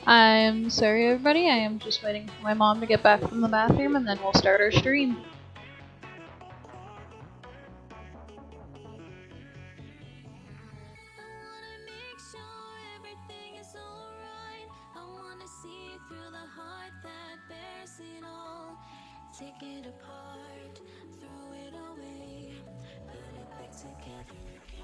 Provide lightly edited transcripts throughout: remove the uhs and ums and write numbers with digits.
I'm sorry, everybody. I am just waiting for my mom to get back from the bathroom, and then we'll start our stream. Take it apart, throw it away, put it back together again.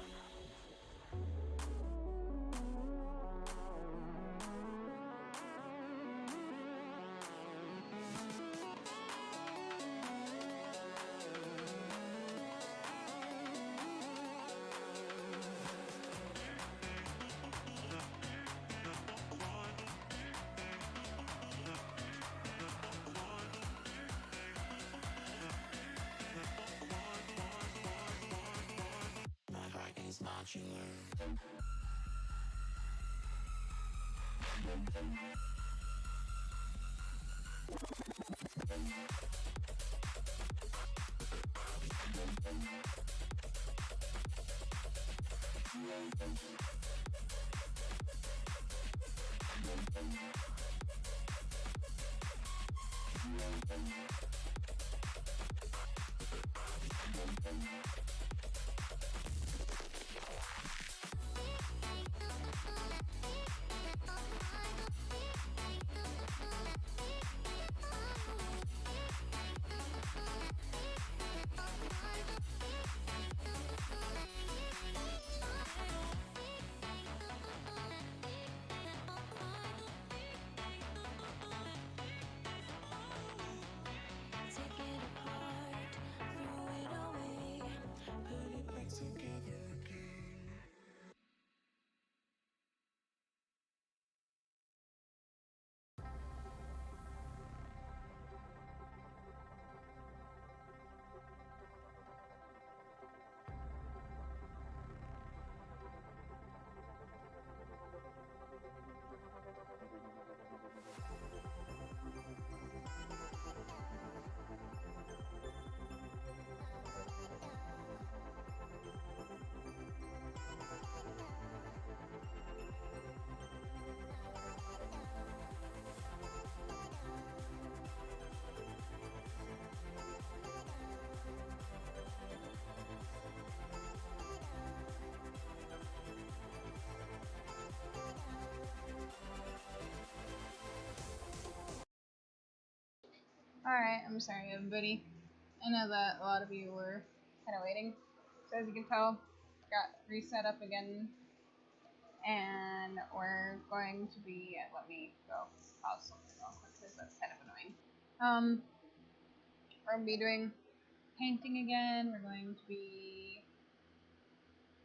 Alright, I'm sorry, everybody. I know that a lot of you were kind of waiting. So as you can tell, got reset up again. And we're going to be, let me go pause something real quick because that's kind of annoying. We're going to be doing painting again. We're going to be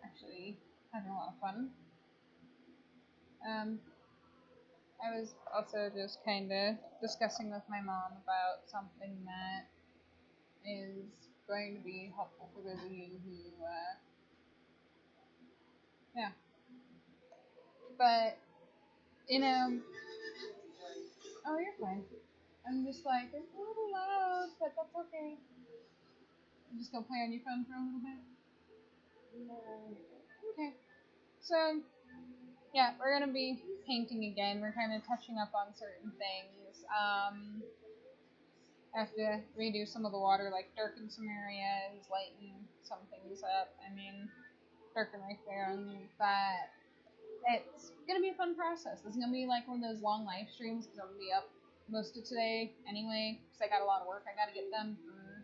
actually having a lot of fun. I was also just kind of discussing with my mom about something that is going to be helpful for those of you who, yeah. But, you know, oh, you're fine. I'm just like, it's a little loud, but that's okay. I'm just gonna play on your phone for a little bit. Okay. So, yeah, we're gonna be painting again. We're kind of touching up on certain things. I have to redo some of the water, like darken some areas, lighten some things up. I mean, darken right there, but it's gonna be a fun process. This is gonna be like one of those long live streams because I'm gonna be up most of today anyway, because I got a lot of work I gotta get done for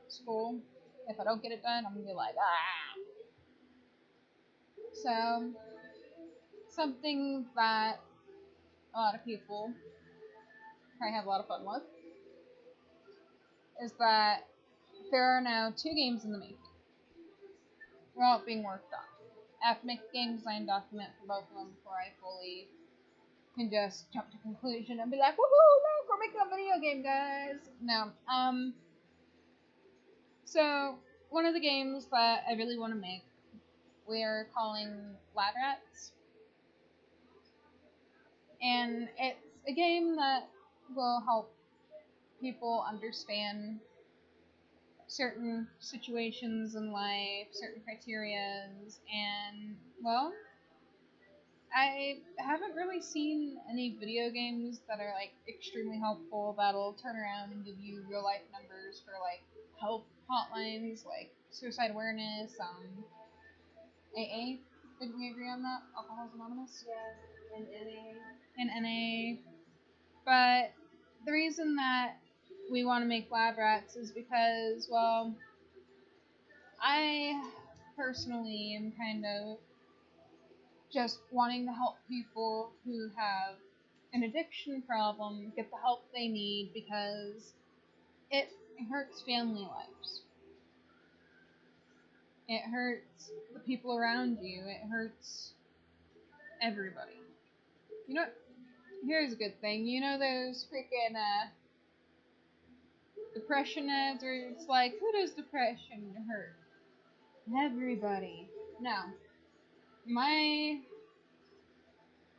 school. If I don't get it done, I'm gonna be like, ah. So, something that a lot of people probably have a lot of fun with is that there are now 2 games in the making. They're all being worked on. I have to make a game design document for both of them before I fully can just jump to conclusion and be like, woohoo, look, we're making a video game, guys. No. So, one of the games that I really want to make, we're calling Lab Rats. And it's a game that will help people understand certain situations in life, certain criterias, and, well, I haven't really seen any video games that are, like, extremely helpful that'll turn around and give you real life numbers for, like, help hotlines, like suicide awareness, AA. Didn't we agree on that? Alcoholics Anonymous? Yeah, and NA. And NA. But the reason that we want to make Lab Rats is because, well, I personally am kind of just wanting to help people who have an addiction problem get the help they need because it hurts family lives. It hurts the people around you. It hurts everybody. You know what? Here's a good thing. You know those freaking depression ads where it's like, who does depression hurt? Everybody. Now, my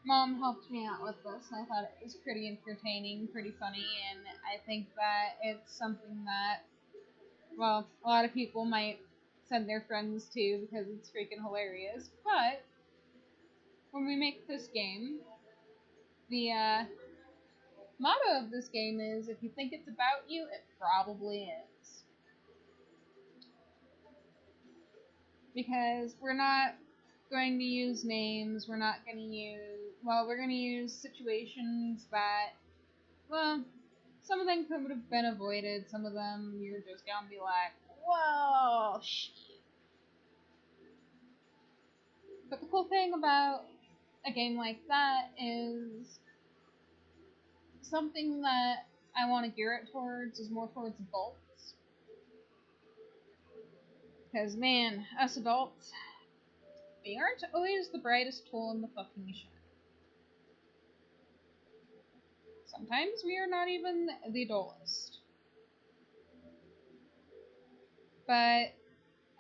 mom helped me out with this, and I thought it was pretty entertaining, pretty funny, and I think that it's something that, well, a lot of people might send their friends to because it's freaking hilarious. But when we make this game, the motto of this game is, if you think it's about you, it probably is. Because we're not going to use names, we're not going to use, well, we're going to use situations that, well, some of them could have been avoided, some of them you're just going to be like, whoa, shit. But the cool thing about a game like that is something that I want to gear it towards is more towards adults. Because, man, us adults, we aren't always the brightest tool in the fucking shed. Sometimes we are not even the dullest. But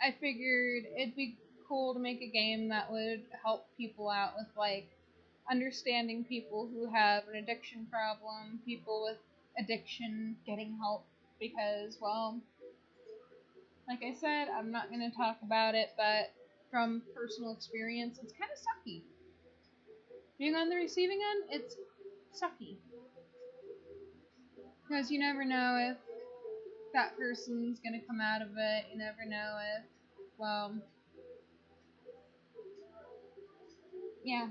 I figured it'd be cool to make a game that would help people out with, like, understanding people who have an addiction problem, people with addiction getting help, because, well, like I said, I'm not going to talk about it, but from personal experience, it's kind of sucky. Being on the receiving end, it's sucky. Because you never know if that person's going to come out of it, you never know if, well, yeah.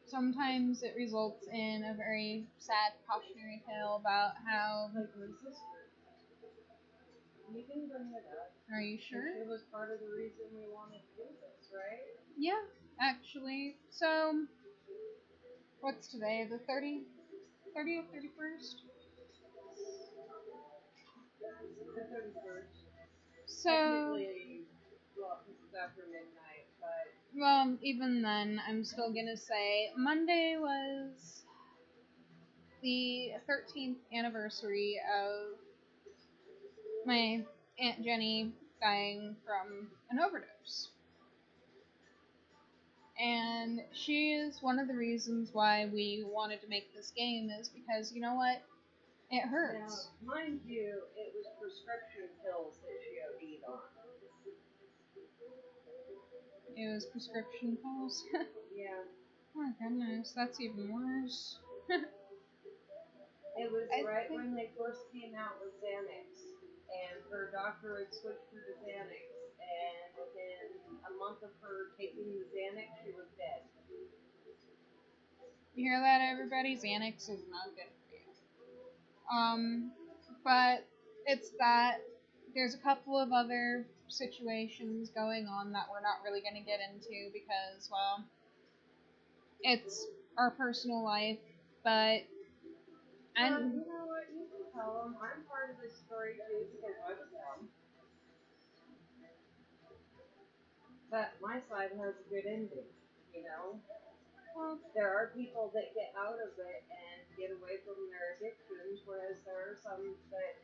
Sometimes it results in a very sad cautionary tale about how... Like my sister. You can bring it up. Are you sure? It was part of the reason we wanted to do this, right? Yeah, actually. So, what's today? The 30th, 31st? The 31st. So, Technically, well, this is after midnight, but... well, even then, I'm still gonna say Monday was the 13th anniversary of my Aunt Jenny dying from an overdose. And she is one of the reasons why we wanted to make this game, is because, you know what? It hurts. Now, mind you, it was prescription pills that she OD'd on. It was prescription pills. Yeah. Oh my goodness, that's even worse. It was I right think- when they first came out with Xanax, and her doctor had switched her to Xanax, and within a month of her taking the Xanax, she was dead. You hear that, everybody? Xanax is not good for you. But it's that there's a couple of other situations going on that we're not really going to get into because, well, it's our personal life, but and you know what? You can tell them I'm part of this story too because I was them. But my side has a good ending, you know? well, There are people that get out of it and get away from their addictions, whereas there are some that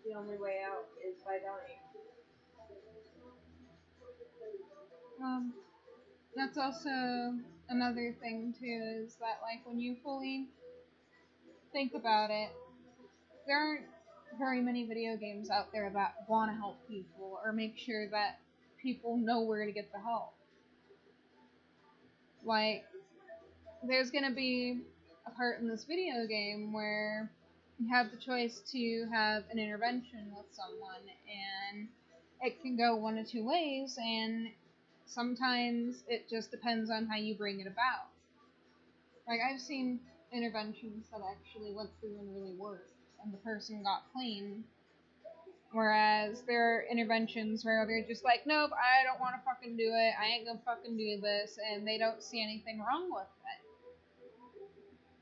the only way out is by dying. um, that's also another thing too is that like when you fully think about it, there aren't very many video games out there that want to help people or make sure that people know where to get the help. Like, there's going to be a part in this video game where you have the choice to have an intervention with someone, and it can go one of two ways, and sometimes it just depends on how you bring it about. Like, I've seen interventions that actually went through and really worked, and the person got clean. Whereas there are interventions where they're just like, nope, I don't want to fucking do it. I ain't gonna fucking do this, and they don't see anything wrong with it.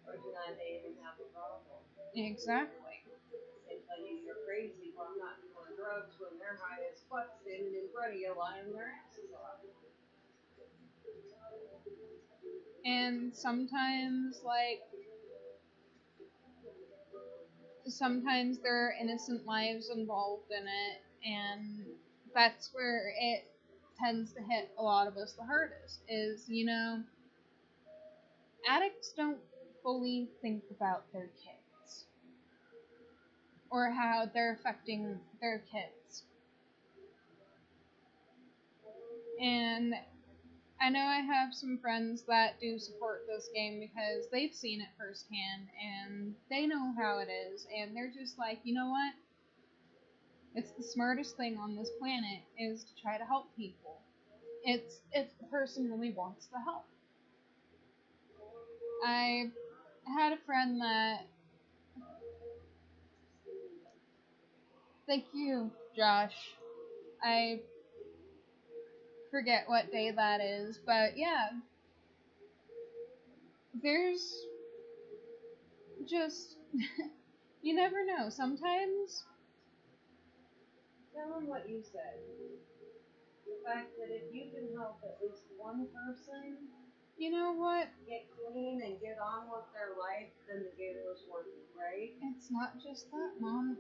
Or deny they even have a problem. Exactly. They tell you you're crazy, well, I'm not doing drugs when they're high as fuck standing in front of you lying their asses off. And sometimes, like, sometimes there are innocent lives involved in it, and that's where it tends to hit a lot of us the hardest, is, you know, addicts don't fully think about their kids or how they're affecting their kids. And I know I have some friends that do support this game because they've seen it firsthand and they know how it is, and they're just like, you know what? It's the smartest thing on this planet is to try to help people. It's if the person really wants the help. I had a friend that, thank you, Josh. I forget what day that is, but yeah, there's just you never know. Sometimes Tell them what you said. The fact that if you can help at least one person you know what? get clean and get on with their life, then the game was worth it, right? It's not just that, Mom.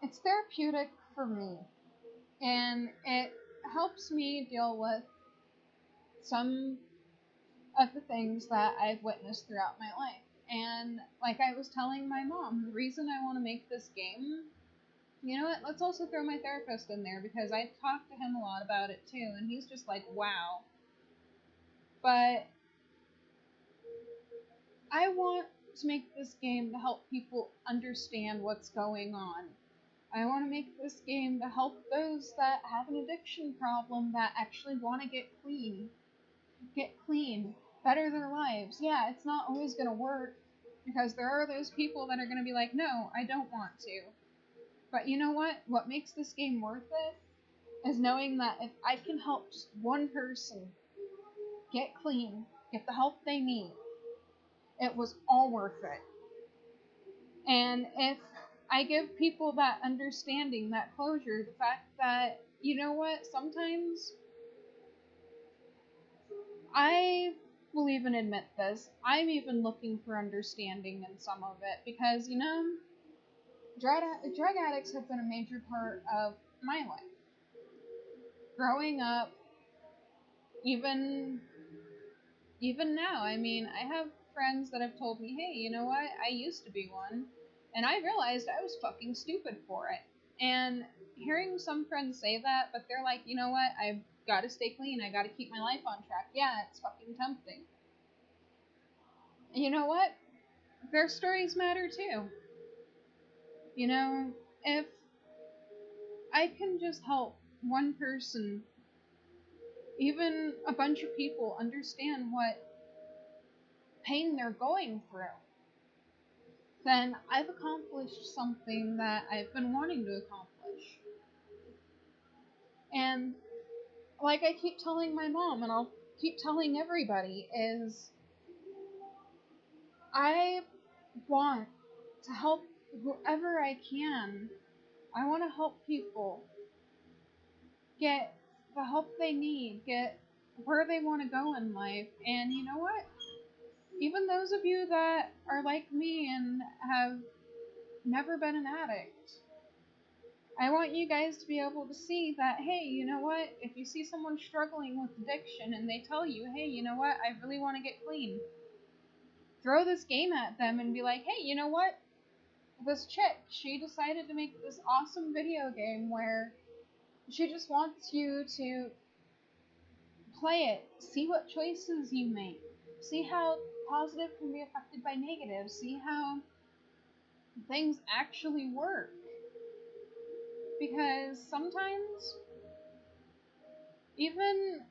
It's therapeutic for me, and it helps me deal with some of the things that I've witnessed throughout my life. And like I was telling my mom, the reason I want to make this game, you know what? Let's also throw my therapist in there because I've talked to him a lot about it too, and he's just like, wow. But I want to make this game to help people understand what's going on. I want to make this game to help those that have an addiction problem that actually want to get clean, better their lives. Yeah, it's not always going to work because there are those people that are going to be like, no, I don't want to. But you know what? What makes this game worth it is knowing that if I can help just one person get clean, get the help they need, it was all worth it. And if I give people that understanding, that closure, the fact that, you know what, sometimes I will even admit this, I'm even looking for understanding in some of it because, you know, drug addicts have been a major part of my life. Growing up, even now, I mean, I have friends that have told me, hey, you know what, I used to be one, and I realized I was fucking stupid for it. And hearing some friends say that, but they're like, you know what, I've got to stay clean, I got to keep my life on track. Yeah, it's fucking tempting. And you know what? Their stories matter too. You know, if I can just help one person, even a bunch of people, understand what pain they're going through, then I've accomplished something that I've been wanting to accomplish. like I keep telling my mom, and I'll keep telling everybody, is I want to help whoever I can. I want to help people get the help they need, get where they want to go in life. And you know what? Even those of you that are like me and have never been an addict, I want you guys to be able to see that, hey, you know what? If you see someone struggling with addiction and they tell you, hey, you know what? I really want to get clean, throw this game at them and be like, hey, you know what? This chick, she decided to make this awesome video game where she just wants you to play it, see what choices you make, see how positive can be affected by negative, see how things actually work. Because sometimes, even,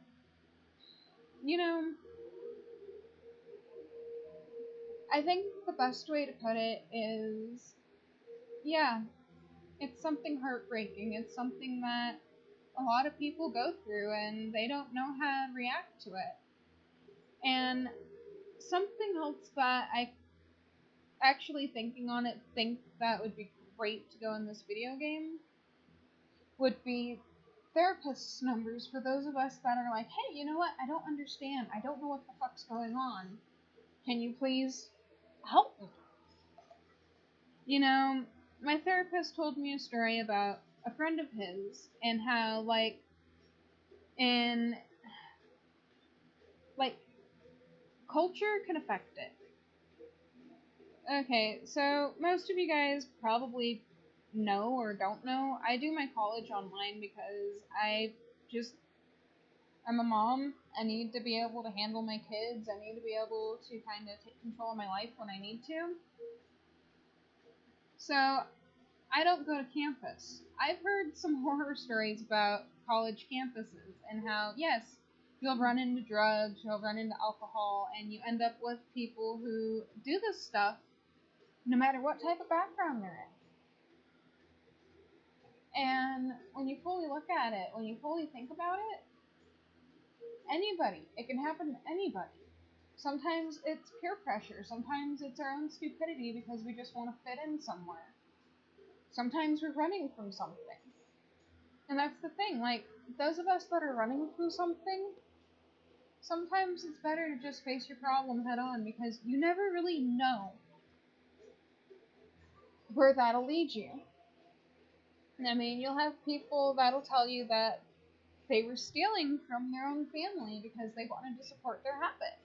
you know, I think the best way to put it is, yeah, it's something heartbreaking. It's something that a lot of people go through and they don't know how to react to it. And something else that I, actually thinking on it, think that would be great to go in this video game would be therapist numbers for those of us that are like, hey, you know what? I don't understand. I don't know what the fuck's going on. Can you please help me? You know, my therapist told me a story about a friend of his and how, like, in, like, culture can affect it. Okay, so most of you guys probably know or don't know, I do my college online because I'm a mom. I need to be able to handle my kids. I need to be able to kind of take control of my life when I need to. So I don't go to campus. I've heard some horror stories about college campuses and how, yes, you'll run into drugs, you'll run into alcohol, and you end up with people who do this stuff no matter what type of background they're in. And when you fully look at it, when you fully think about it, anybody, it can happen to anybody. Sometimes it's peer pressure, sometimes it's our own stupidity because we just want to fit in somewhere. Sometimes we're running from something. And that's the thing, like, those of us that are running from something, sometimes it's better to just face your problem head on because you never really know where that'll lead you. I mean, you'll have people that'll tell you that they were stealing from their own family because they wanted to support their habit.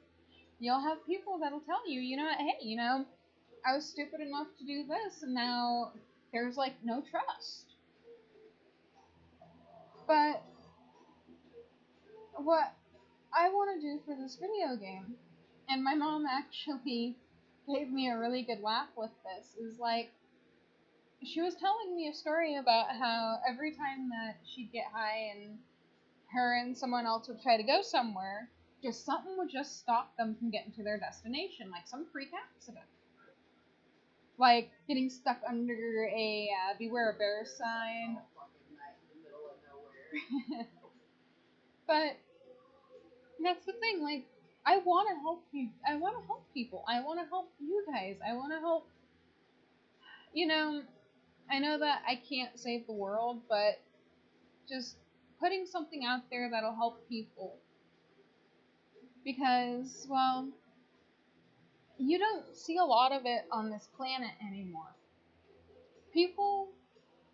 You'll have people that'll tell you, you know, hey, you know, I was stupid enough to do this and now there's, like, no trust. But what I want to do for this video game, and my mom actually gave me a really good laugh with this, is like, she was telling me a story about how every time that she'd get high and her and someone else would try to go somewhere, just something would just stop them from getting to their destination, like some freak accident. Like getting stuck under a beware a bear sign. But that's the thing, like, I want to help you. I want to help people. I want to help you guys. I want to help, you know, I know that I can't save the world, but just putting something out there that'll help people. Because, well, you don't see a lot of it on this planet anymore. People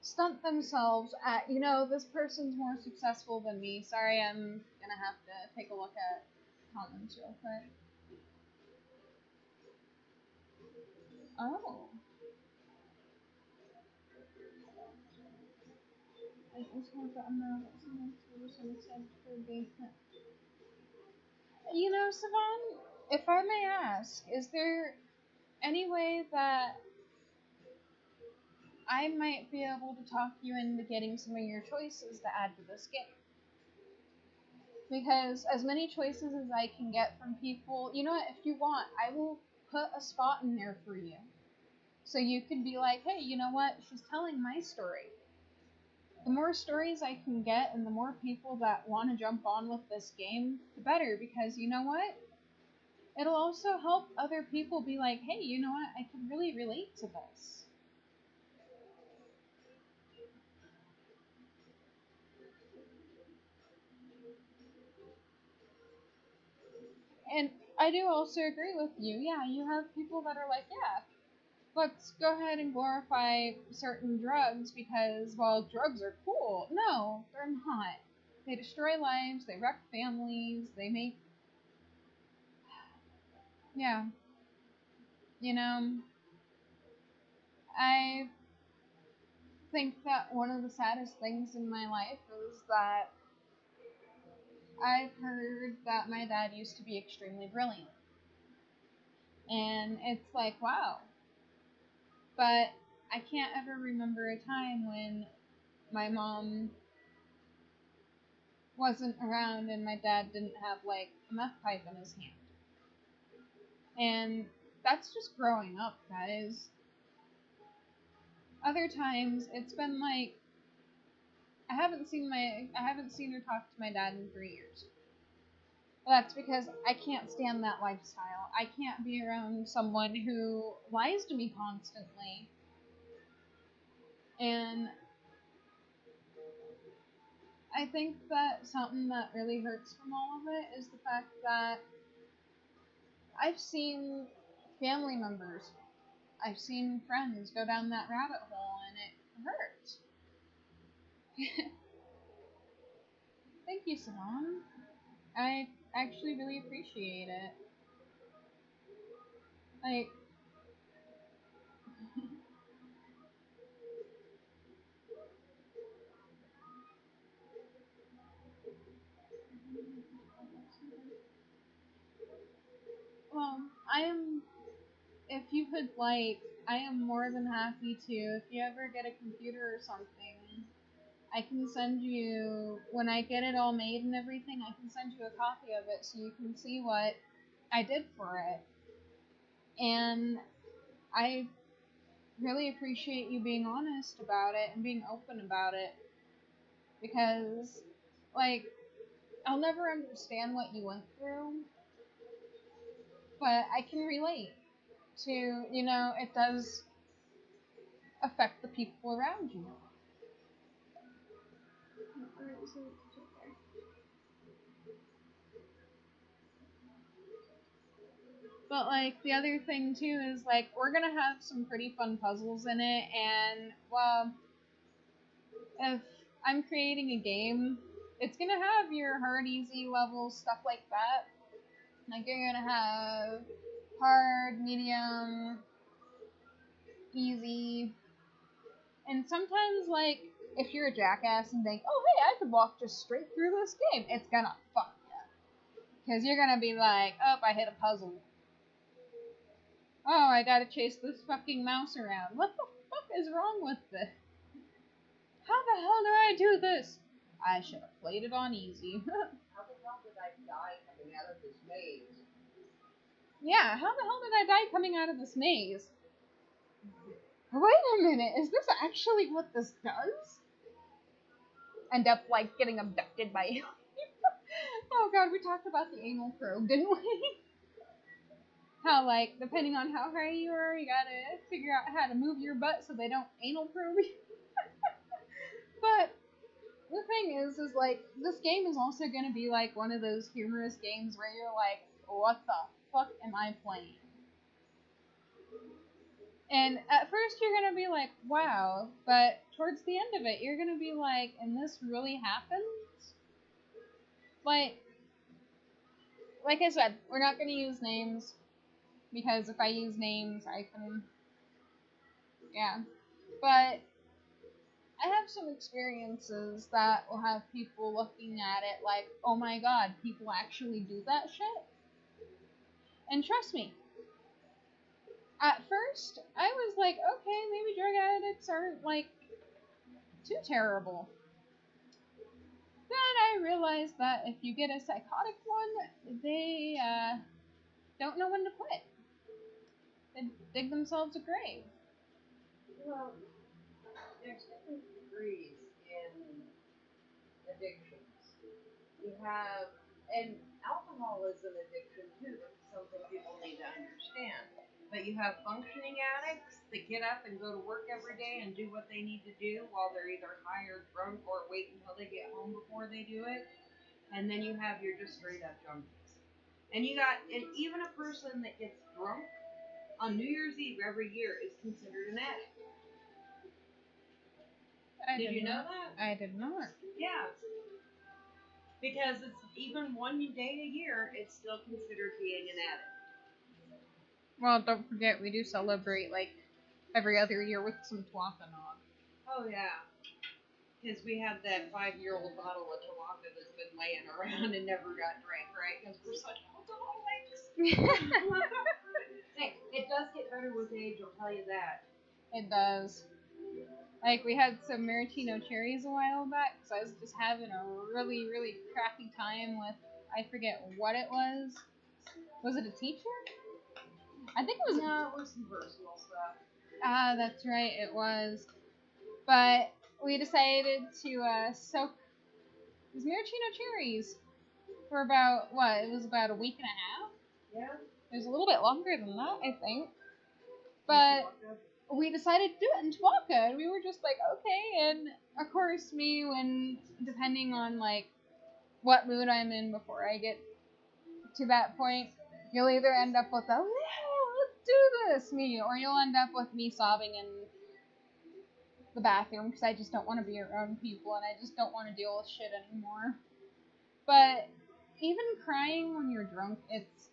stunt themselves at, you know, this person's more successful than me. Sorry, I'm gonna have to take a look at comments real quick. Oh. I just want to know that someone said for basement. You know, Savon, if I may ask, is there any way that I might be able to talk you into getting some of your choices to add to this game? Because as many choices as I can get from people, you know what, if you want, I will put a spot in there for you. So you can be like, hey, you know what, she's telling my story. the more stories I can get and the more people that want to jump on with this game, the better, because you know what? It'll also help other people be like, hey, you know what? I can really relate to this. And I do also agree with you. Yeah, you have people that are like, yeah, let's go ahead and glorify certain drugs because, well, drugs are cool. No, they're not. They destroy lives, they wreck families, they make. Yeah. You know, I think that one of the saddest things in my life is that I've heard that my dad used to be extremely brilliant. And it's like, wow. But I can't ever remember a time when my mom wasn't around and my dad didn't have, like, a meth pipe in his hand. And that's just growing up, guys. Other times, it's been like, I haven't seen or talked to my dad in 3 years. That's because I can't stand that lifestyle. I can't be around someone who lies to me constantly. And I think that something that really hurts from all of it is the fact that I've seen family members, I've seen friends go down that rabbit hole, and it hurts. Thank you, Simone. I actually really appreciate it. Like, well, if you would like, I am more than happy to. If you ever get a computer or something, I can send you, when I get it all made and everything, I can send you a copy of it so you can see what I did for it. And I really appreciate you being honest about it and being open about it. Because, like, I'll never understand what you went through, but I can relate to, it does affect the people around you. But, like, the other thing, too, is, like, we're gonna have some pretty fun puzzles in it, and, well, if I'm creating a game, it's gonna have your hard, easy levels, stuff like that. Like, you're gonna have hard, medium, easy, and sometimes, like, if you're a jackass and think, oh, hey, I could walk just straight through this game, it's gonna fuck you. Because you're gonna be like, oh, I hit a puzzle. Oh, I gotta chase this fucking mouse around. What the fuck is wrong with this? How the hell do I do this? I should have played it on easy. How the hell did I die coming out of this maze? Yeah, how the hell did I die coming out of this maze? Wait a minute, is this actually what this does? End up, like, getting abducted by aliens. Oh god, we talked about the anal probe, didn't we? How, like, depending on how high you are, you gotta figure out how to move your butt so they don't anal probe you. But the thing is, like, this game is also gonna be, like, one of those humorous games where you're like, what the fuck am I playing? And at first you're gonna be like, wow, but towards the end of it, you're gonna be like, and this really happens? Like I said, we're not gonna use names, because if I use names, I can, yeah. But I have some experiences that will have people looking at it like, oh my god, people actually do that shit? And trust me, at first, I was like, okay, maybe drug addicts aren't, like, too terrible. Then I realized that if you get a psychotic one, they don't know when to quit. They dig themselves a grave. Well, there's different degrees in addictions. You have, and alcohol is an addiction too. That's something people need to understand. But you have functioning addicts that get up and go to work every day and do what they need to do while they're either high or drunk or wait until they get home before they do it. And then you have your just straight up junkies. And even a person that gets drunk on New Year's Eve every year is considered an addict. Did you know that? I did not. Yeah. Because it's even one day a year, it's still considered being an addict. Well, don't forget, we do celebrate, like, every other year with some Twakanog. Oh, yeah. Because we have that 5-year-old bottle of Tawaka that's been laying around and never got drank, right? Because we're such alcoholics. Hey, it does get better with age, I'll tell you that. It does. Like, we had some maraschino cherries a while back, because I was just having a really, really crappy time with, I forget what it was. Was it a teacher? I think it was. No, it was some personal stuff. Ah, that's right, it was. But we decided to soak these maraschino cherries for about, what, it was about a week and a half? Yeah. It was a little bit longer than that, I think. But we decided to do it in Twaka, and we were just like, okay. And of course, depending on like what mood I'm in before I get to that point, you'll either end up with a let's do this me, or you'll end up with me sobbing in the bathroom because I just don't want to be around people and I just don't want to deal with shit anymore. But even crying when you're drunk, it's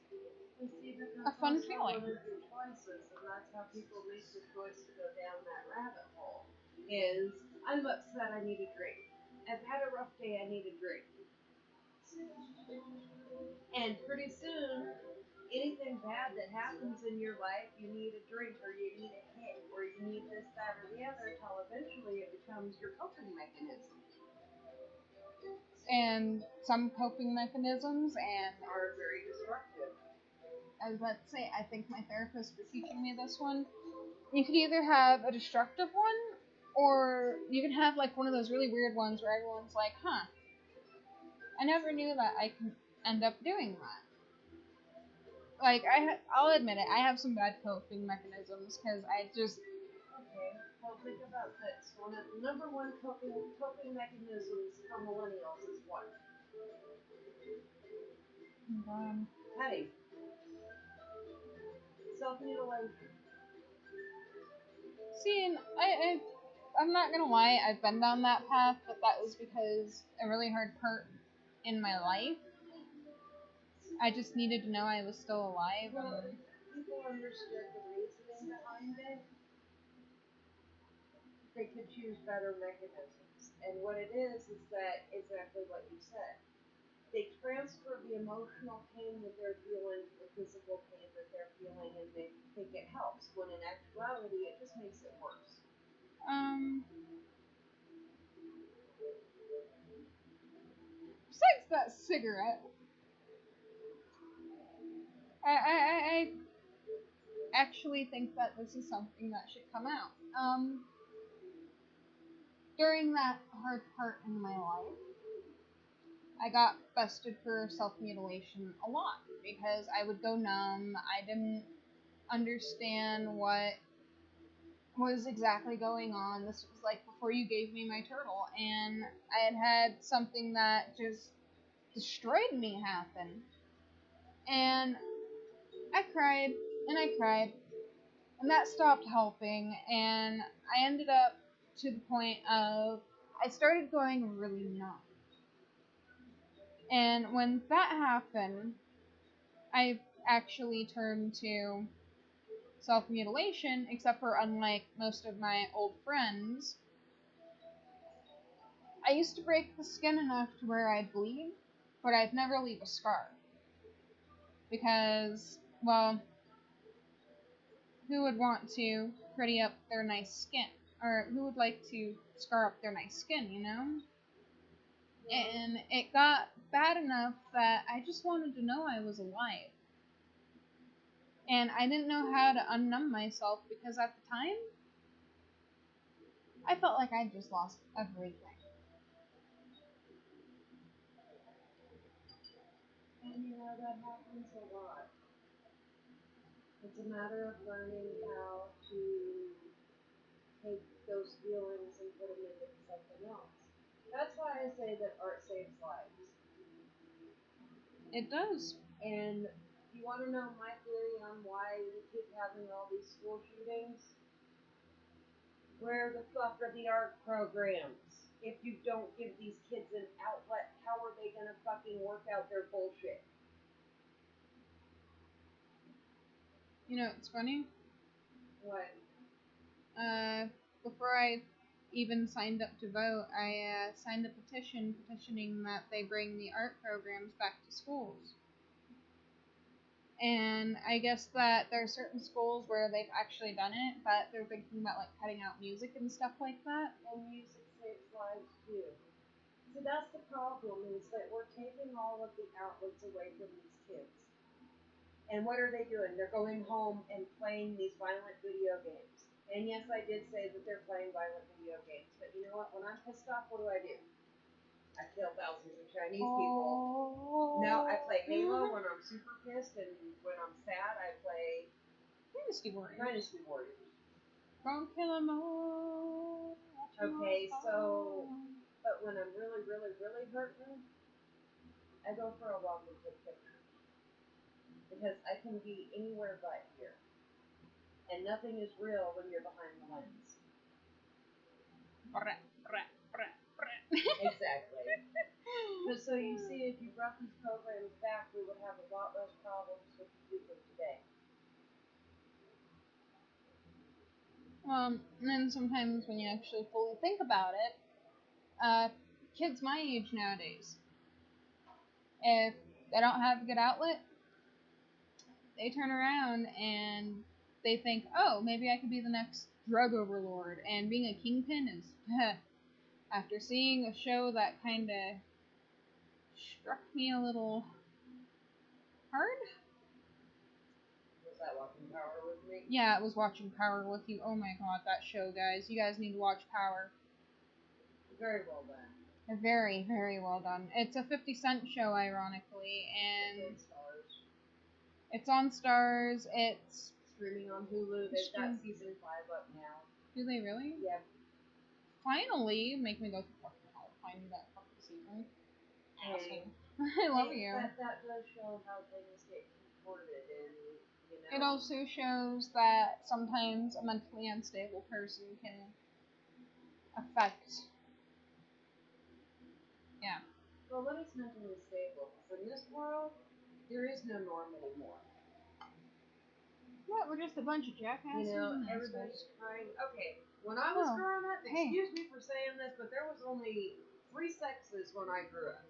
a fun feeling. Choices, and that's how people make the choice to go down that rabbit hole. Is I'm upset, I need a drink. I've had a rough day, I need a drink. And pretty soon, anything bad that happens in your life, you need a drink, or you need a hit, or you need this, that, or the other, until eventually it becomes your coping mechanism. And some coping mechanisms Are very destructive. I was about to say, I think my therapist was teaching me this one. You could either have a destructive one, or you can have like one of those really weird ones where everyone's like, huh, I never knew that I can end up doing that. Like, I'll admit it, I have some bad coping mechanisms, because I just... Okay, well think about this. One of the number one coping mechanisms for millennials is what? Petting. Self-mutilation. See, and I'm not gonna lie, I've been down that path, but that was because a really hard part in my life. I just needed to know I was still alive. Well, if people understood the reasoning behind it, they could choose better mechanisms. And what it is that exactly what you said. They transfer the emotional pain that they're feeling to the physical pain that they're feeling, and they think it helps, when in actuality it just makes it worse. Besides that cigarette, I actually think that this is something that should come out. During that hard part in my life, I got busted for self-mutilation a lot because I would go numb. I didn't understand what was exactly going on. This was like before you gave me my turtle, and I had something that just destroyed me happen. And I cried, and I cried, and that stopped helping, and I ended up to the point of I started going really numb. And when that happened, I actually turned to self-mutilation, except for unlike most of my old friends, I used to break the skin enough to where I'd bleed, but I'd never leave a scar. Because, well, who would want to pretty up their nice skin? Or who would like to scar up their nice skin, you know? And it got bad enough that I just wanted to know I was alive. And I didn't know how to unnumb myself because at the time, I felt like I'd just lost everything. you know, that happens a lot. It's a matter of learning how to take those feelings and put them into something else. That's why I say that art saves lives. It does. And you want to know my theory on why we keep having all these school shootings? Where the fuck are the art programs? If you don't give these kids an outlet, how are they gonna fucking work out their bullshit? You know, it's funny. What? Before I even signed up to vote, I signed a petition petitioning that they bring the art programs back to schools. And I guess that there are certain schools where they've actually done it, but they're thinking about like cutting out music and stuff like that. And music saves lives too. So that's the problem, is that we're taking all of the outlets away from these kids. And what are they doing? They're going home and playing these violent video games. And yes, I did say that they're playing violent video games, but you know what? When I'm pissed off, what do? I kill thousands of Chinese people. No, I play Halo when I'm super pissed, and when I'm sad, I play Dynasty Warriors. Dynasty Warriors. Don't kill 'em all. Okay, so, but when I'm really, really, really hurting, I go for a walk and take pictures. Because I can be anywhere but here. And nothing is real when you're behind the lens. Exactly. But so you see, if you brought these programs back, we would have a lot less problems with the youth of today. And then sometimes when you actually fully think about it, kids my age nowadays, if they don't have a good outlet, they turn around and they think, oh, maybe I could be the next drug overlord. And being a kingpin is, after seeing a show that kind of struck me a little hard. Was that Watching Power with me? Yeah, it was Watching Power with you. Oh my god, that show, guys. You guys need to watch Power. Very well done. Very, very well done. It's a 50 Cent show, ironically, and it's on Stars. It's streaming on Hulu. They've got season 5 up now. Do they really? Yeah. Finally, make me go to fucking hell. Find me that fucking season. Hey. I love you. That does show how things get recorded, and you know. It also shows that sometimes a mentally unstable person can affect. Yeah. Well, when it's mentally stable, in this world, there is no norm anymore. What? We're just a bunch of jackasses. You know, and everybody's trying. Okay, when I was growing up, excuse me for saying this, but there was only 3 sexes when I grew up.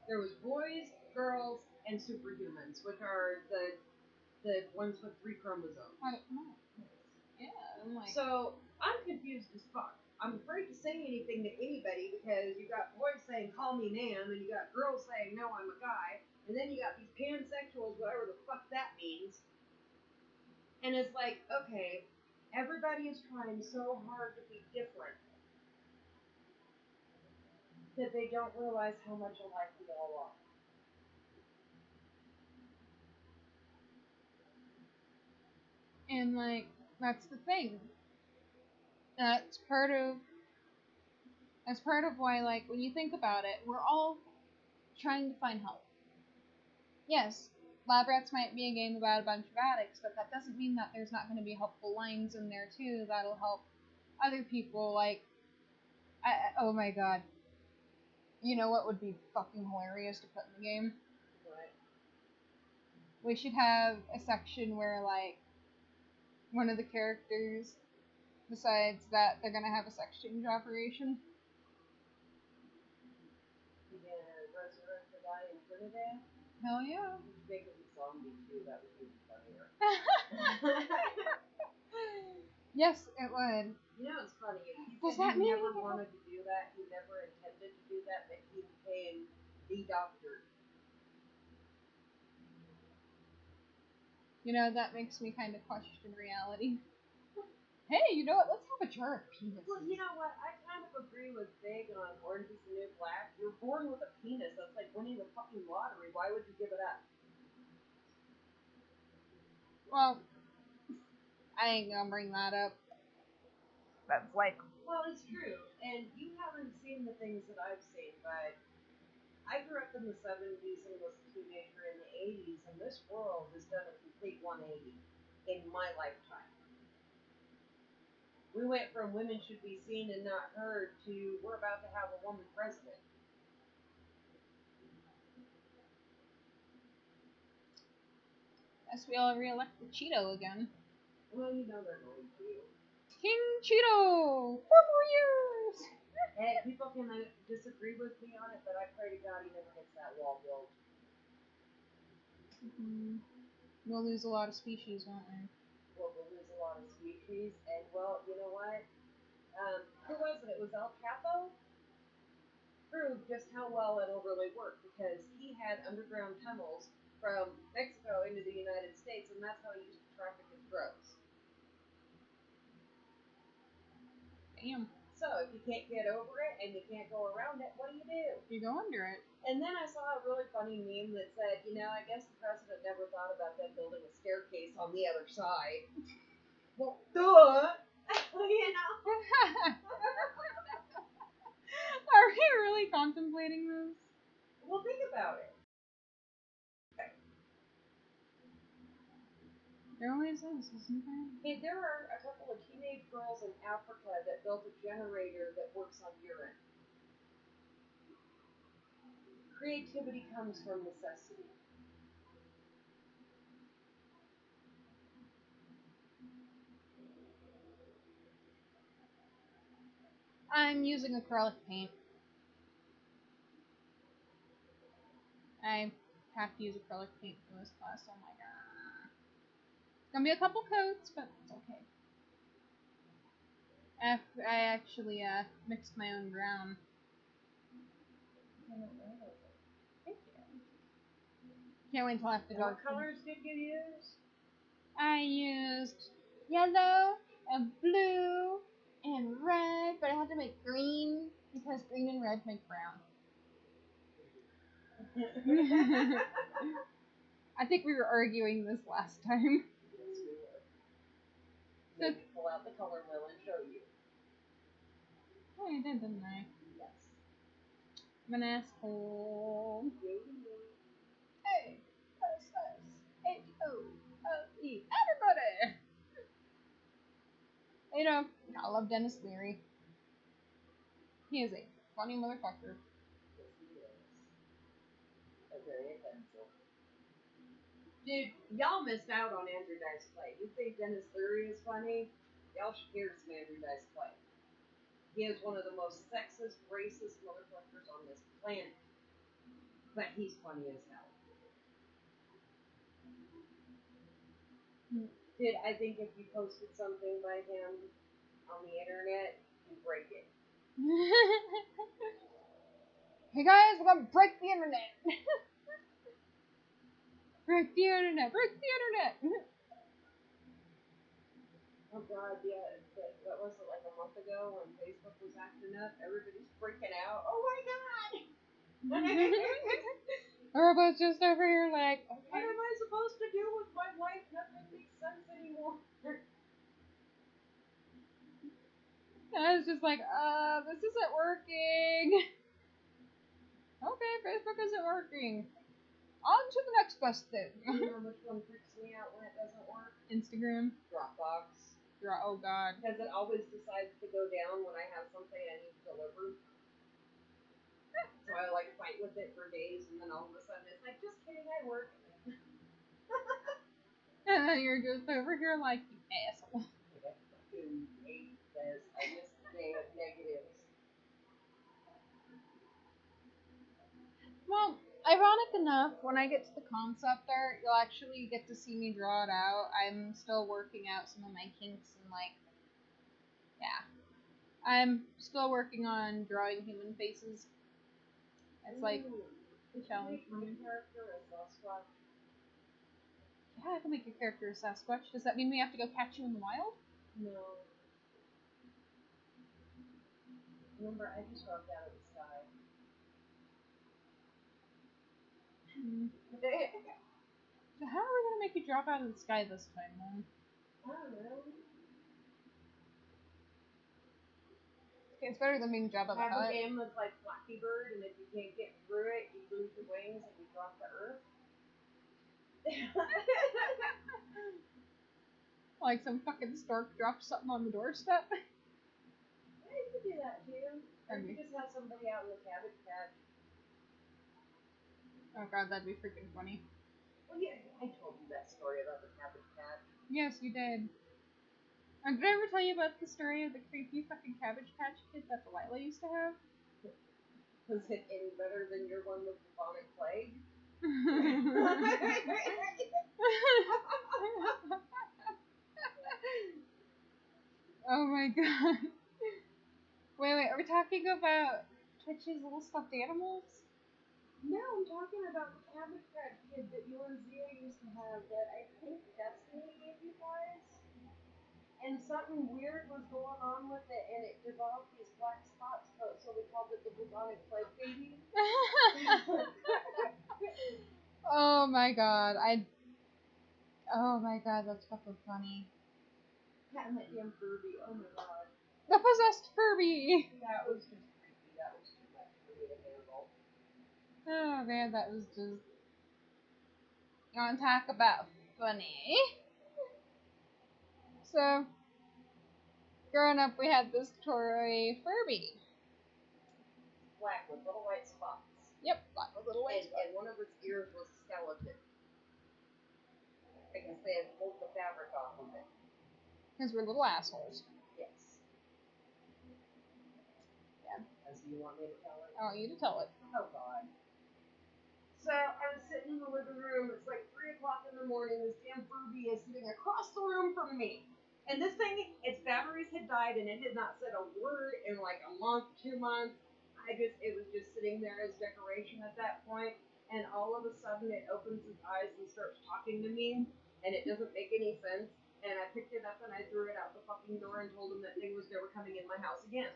There was boys, girls, and superhumans, which are the ones with 3 chromosomes. I don't know. Yeah, I'm like. So I'm confused as fuck. I'm afraid to say anything to anybody because you got boys saying "call me ma'am" and you got girls saying "no, I'm a guy," and then you got these pansexuals, whatever the fuck that means. And it's like, okay, everybody is trying so hard to be different that they don't realize how much alike we all are. And like, that's the thing. That's part of why, like, when you think about it, we're all trying to find help. Yes, Lab Rats might be a game about a bunch of addicts, but that doesn't mean that there's not going to be helpful lines in there too that'll help other people. Like, oh my god, you know what would be fucking hilarious to put in the game? Right. We should have a section where, like, one of the characters decides that they're gonna have a sex change operation. You gonna resurrect the guy in Trinidad? Hell yeah. You should make it a zombie too, that would be funnier. Yes, it would. You know, it's funny. He Does said that he mean never he can- wanted to do that. He never intended to do that, but he became the doctor. You know, that makes me kind of question reality. Hey, you know what? Let's have a jar of penis. Well, you know what? I kind of agree with Big on Orange is the New Black. You're born with a penis. That's like winning the fucking lottery. Why would you give it up? Well, I ain't gonna bring that up. That's like, Well, it's true, and you haven't seen the things that I've seen, but I grew up in the 70s and was a teenager in the 80s, and this world has done a complete 180 in my lifetime. We went from women should be seen and not heard to we're about to have a woman president. guess we all re-elect the Cheeto again. Well, you know they're going to. King Cheeto! 4 more years! Hey, people can disagree with me on it, but I pray to God he never gets that wall built. We'll lose a lot of species, won't we? Well, we'll lose a lot of species, and well, you know what? Who was it? It was El Chapo? Proved just how well it'll really work because he had underground tunnels from Mexico into the United States, and that's how he used to traffic his drugs. Damn. So if you can't get over it and you can't go around it, what do? You go under it. And then I saw a really funny meme that said, you know, I guess the president never thought about them building a staircase on the other side. Well, duh! You know? Are we really contemplating this? Well, think about it. There always is, isn't there? Hey, there are a couple of teenage girls in Africa that built a generator that works on urine. Creativity comes from necessity. I'm using acrylic paint. I have to use acrylic paint for this class, oh my god. It's gonna be a couple coats, but it's okay. I actually mixed my own brown. Thank you. Can't wait until I have to go. What colors did you use? I used yellow and blue and red, but I had to make green because green and red make brown. I think we were arguing this last time. Yes, we were. Maybe pull out the color wheel and show you. Oh, you did, didn't I? Yes. I'm an asshole. Hey, S-S-H-O-L-E. Everybody! You know, I love Dennis Leary. He is a funny motherfucker. yes, he is. Very offensive. Dude, y'all missed out on Andrew Dice Clay. You think Dennis Leary is funny? Y'all should hear some Andrew Dice Clay. He is one of the most sexist, racist motherfuckers on this planet. But he's funny as hell. Dude, I think if you posted something by him on the internet, you break it. Hey guys, we're gonna break the internet! Break the internet! Break the internet! Oh god, yeah, what was it, like a month ago when Facebook was acting up? Everybody's freaking out. Oh my god! Everybody's just over here like, What okay. am I supposed to do with my life? Nothing makes sense anymore. I was just like, this isn't working. Okay, Facebook isn't working. On to the next best thing. You know which one freaks me out when it doesn't work? Instagram. Dropbox. Oh god. Because it always decides to go down when I have something I need to deliver. So I like fight with it for days, and then all of a sudden it's like, just kidding, I work. And then you're just over here like, you asshole. I fucking hate this. I miss the day of negatives. Well, ironic enough, when I get to the concept art, you'll actually get to see me draw it out. I'm still working out some of my kinks and like, yeah. I'm still working on drawing human faces. It's like a challenge for me. Character as Sasquatch. Yeah, I can make your character a Sasquatch. Does that mean we have to go catch you in the wild? No. Remember, I just dropped out of the sky. So how are we gonna make you drop out of the sky this time, then? I don't know. Okay, it's better than being dropped out of the Have a hut. game that's like Flappy Bird, and if you can't get through it, you lose your wings and you drop to Earth. Like some fucking stork drops something on the doorstep. Yeah, you could do that too. Or you just have somebody out in the Cabbage Patch. Oh god, that'd be freaking funny. Well, yeah, I told you that story about the Cabbage Patch. Yes, you did. Did I ever tell you about the story of the creepy fucking Cabbage Patch kid that Delilah used to have? Was it any better than your one with bubonic plague? Oh my god. Wait, are we talking about Twitch's little stuffed animals? No, I'm talking about the Cabbage Patch kid that you and Zia used to have that I think Destiny gave you guys. And something weird was going on with it, and it developed these black spots, so we called it the bubonic plague baby. Oh my god, oh my god, that's fucking funny. Yeah, and that damn Furby, oh my god. The possessed Furby! That was just creepy, that was too much for me to handle. Oh man, that was just... You wanna talk about funny? So, growing up, we had this toy Furby. Black with little white spots. Yep, black with little white spots. And one of its ears was skeleton. Because they had pulled the fabric off of it. Because we're little assholes. Yes. Yeah. As you want me to tell it? I want you to tell it. Oh god. So I was sitting in the living room, it's like 3 o'clock in the morning, this damn Furby is sitting across the room from me. And this thing, its batteries had died and it had not said a word in like a month, 2 months. It was just sitting there as decoration at that point. And all of a sudden it opens its eyes and starts talking to me. And it doesn't make any sense. And I picked it up and I threw it out the fucking door and told him that thing was never coming in my house again.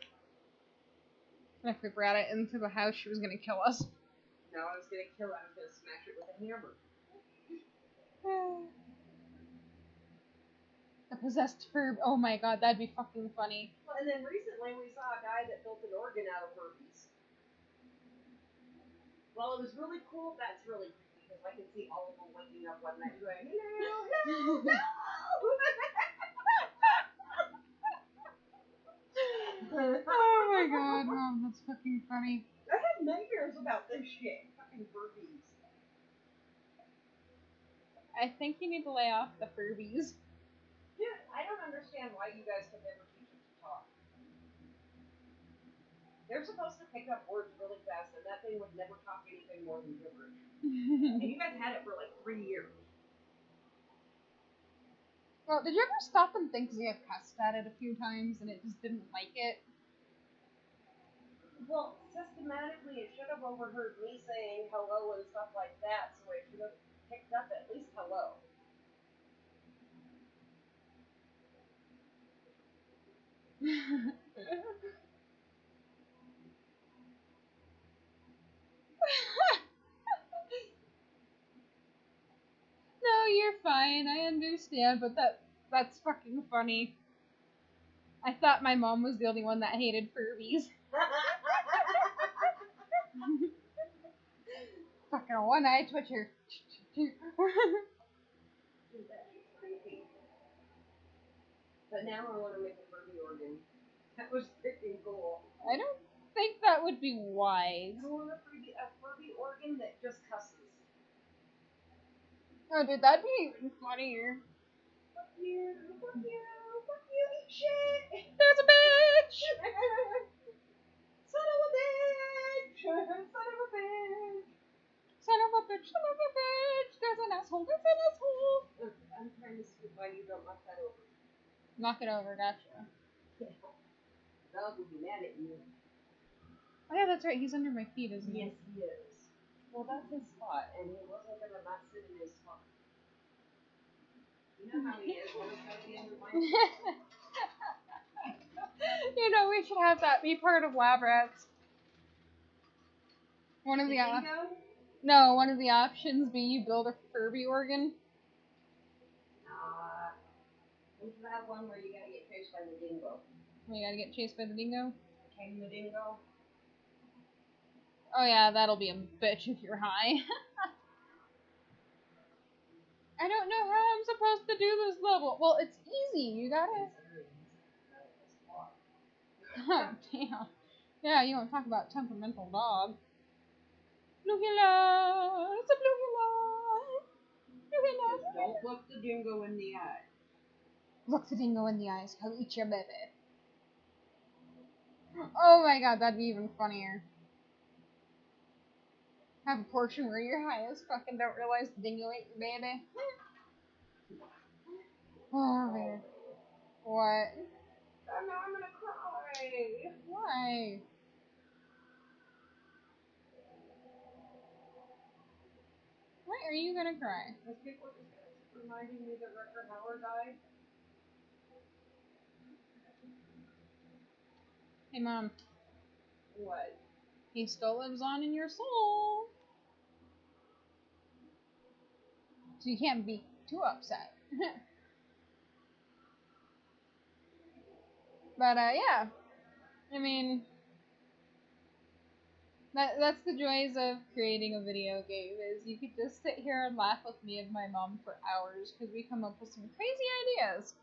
And if we brought it into the house, she was gonna kill us. No, I was gonna kill it. I was gonna smash it with a hammer. The possessed Furby. Oh my god, that'd be fucking funny. Well, and then recently we saw a guy that built an organ out of Furbies. Well, it was really cool. That's really creepy because I could see all of them waking up one night going, hello, hello, Oh my god, Mom, that's fucking funny. I had nightmares about this shit. Fucking Furbies. I think you need to lay off the Furbies. Dude, I don't understand why you guys could never teach them to talk. They're supposed to pick up words really fast, and that thing would never talk anything more than gibberish. And you guys had it for like 3 years. Well, did you ever stop and think because you had cussed at it a few times and it just didn't like it? Well, systematically, it should have overheard me saying hello and stuff like that, so it should have picked up at least hello. No, you're fine. I understand, but that's fucking funny. I thought my mom was the only one that hated Furbies. Fucking one-eyed twitcher. Dude, that is creepy. But now I want to make a Furby organ. That was freaking cool. I don't think that would be wise. I want a Furby organ that just cusses. Oh, dude, that'd be even funnier. Fuck you, fuck you, fuck you, eat shit! There's a bitch! Son of a bitch! Son of a bitch! Son of a bitch, son of a bitch! There's an asshole, there's an asshole! Look, I'm trying to see why you don't knock that over. Knock it over, gotcha. Yeah. Dog will be mad at you. Oh yeah, that's right, he's under my feet, isn't he? Yes, he is. Well, that's his spot, and he wasn't gonna not sit in his spot. You know how he is, always gotta be under my You know, we should have that be part of Lab Rats. One of the bingo? No, one of the options be you build a Furby organ. We should have one where you gotta get chased by the dingo. We gotta get chased by the dingo. Tame the dingo. Oh yeah, that'll be a bitch if you're high. I don't know how I'm supposed to do this level. Well, it's easy. You gotta. Oh, damn. Yeah, you want to talk about temperamental dog. Blue Hilla! It's a Blue Hilla! Blue Hilla! Just don't look the dingo in the eye. Look the dingo in the eyes. He'll eat your baby. Oh my god, that'd be even funnier. Have a portion where you're high as fuck and don't realize the dingo ate your baby. Oh man. What? Oh, now I'm gonna cry. Why? Why are you gonna cry? Because people just reminding me that Rutger Hauer died. Hey mom, What? he still lives on in your soul. So you can't be too upset. But yeah. I mean, that's the joys of creating a video game, is you could just sit here and laugh with me and my mom for hours because we come up with some crazy ideas.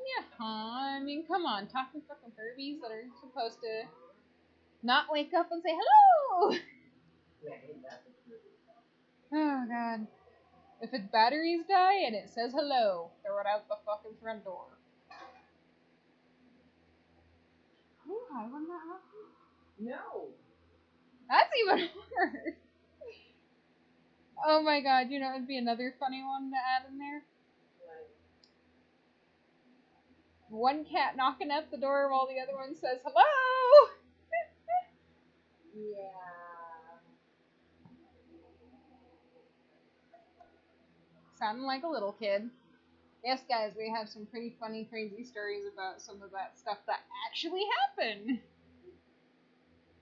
Yeah, I mean, come on, talking fucking Furbies that are supposed to not wake up and say hello. Oh god. If its batteries die and it says hello, throw it out the fucking front door. Were you high when that happened? No. That's even worse. Oh my god, you know, it'd be another funny one to add in there. One cat knocking at the door while the other one says hello. Yeah. Sounding like a little kid. Yes, guys, we have some pretty funny, crazy stories about some of that stuff that actually happened.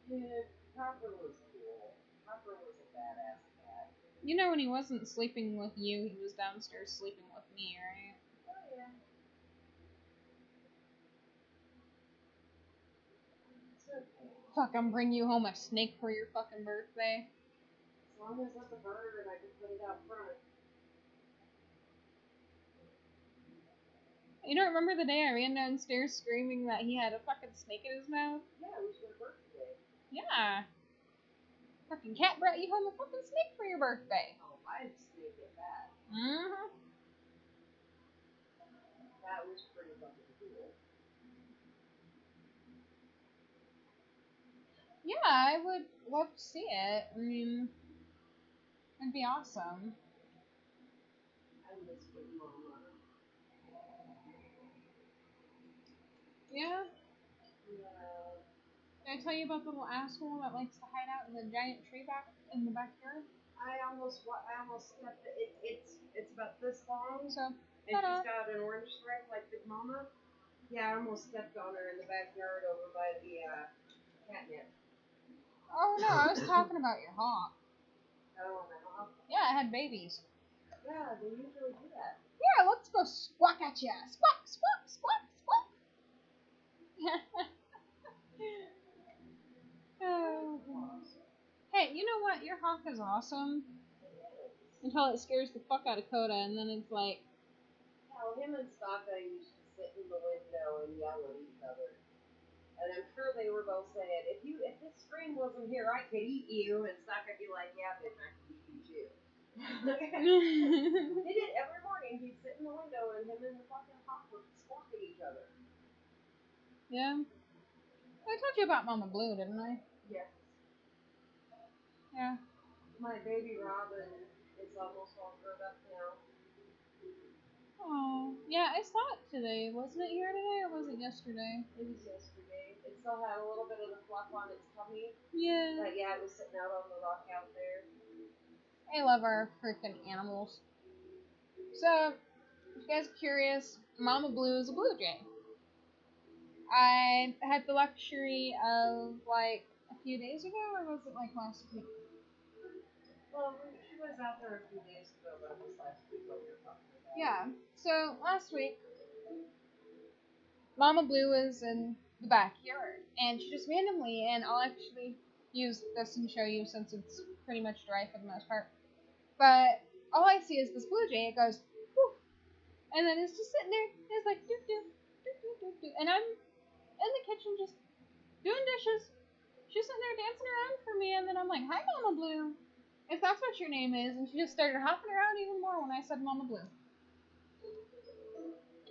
Yeah, Hopper was cool. Hopper was a badass cat. You know, when he wasn't sleeping with you, he was downstairs sleeping with me, right? Oh, yeah. So cool. Fuck, I'm bringing you home a snake for your fucking birthday. As long as it's a bird, I can put it out front. You don't remember the day I ran downstairs screaming that he had a fucking snake in his mouth? Yeah, it was your birthday. Yeah. Fucking cat brought you home a fucking snake for your birthday. Oh, I'd snake at that. Mm-hmm. That was pretty fucking cool. Yeah, I would love to see it. I mean, it'd be awesome. I miss Big Mama. Yeah? Yeah. Did I tell you about the little asshole that likes to hide out in the giant tree back in the backyard? I almost stepped. It's about this long, So, and ta-da. she's got an orange stripe like Big Mama. Yeah, I almost stepped on her in the backyard over by the catnip. Oh no, I was talking about your hawk. Oh, no. Yeah, it had babies. Yeah, they usually do that. Yeah, let's go squawk at ya. Squawk, squawk, squawk, squawk. Oh. Hey, you know what? Your hawk is awesome until it scares the fuck out of Coda, and then it's like, Hell, him and Sokka used to sit in the window and yell at each other. And I'm sure they were both saying, if this screen wasn't here, I could eat you. And Sokka'd be like, yeah, bitch, I could eat you too. He did every morning. He'd sit in the window and him and the fucking hawk would squawk at each other. yeah. I told you about Mama Blue, didn't I? Yes. Yeah. My baby Robin is almost all grown up now. Oh, yeah, I saw it today. Wasn't it here today, or was it yesterday? It was yesterday. It still had a little bit of the fluff on its tummy. Yeah. But yeah, it was sitting out on the rock out there. I love our freaking animals. So, if you guys are curious, Mama Blue is a blue jay. I had the luxury of, like, a few days ago, or was it, like, last week? Well, she actually was out there a few days ago, but it was last week what we were talking about. Yeah. So last week, Mama Blue was in the backyard, and she just randomly, and I'll actually use this and show you since it's pretty much dry for the most part. But all I see is this blue jay. It goes, whoo, and then it's just sitting there. It's like doo doo doo doo doo doo, and I'm in the kitchen just doing dishes. She's sitting there dancing around for me, and then I'm like, "Hi, Mama Blue, if that's what your name is." And she just started hopping around even more when I said Mama Blue.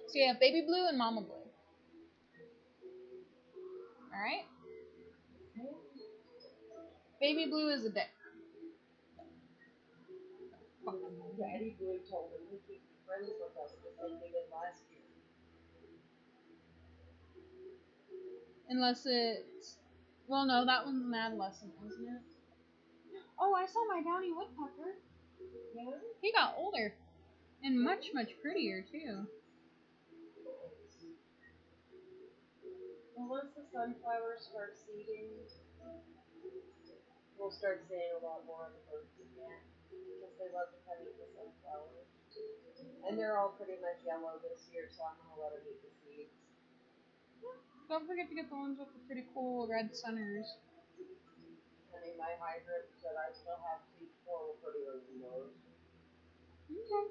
So you have Baby Blue and Mama Blue. All right. Baby Blue is a dick. Daddy Blue told him he could be friends with us the same they did last year. Unless it's, well, no, that one's an adolescent, isn't it? Oh, I saw my downy woodpecker. Yeah? He got older and much, much prettier too. Well, once the sunflowers start seeding, we'll start seeing a lot more of the birds again because they love to come eat the sunflowers. And they're all pretty much yellow this year, so I'm going to let them eat the seeds. Don't forget to get the ones with the pretty cool red centers. I mean, my hydrants that I still have seeds for were prettier than those. Okay.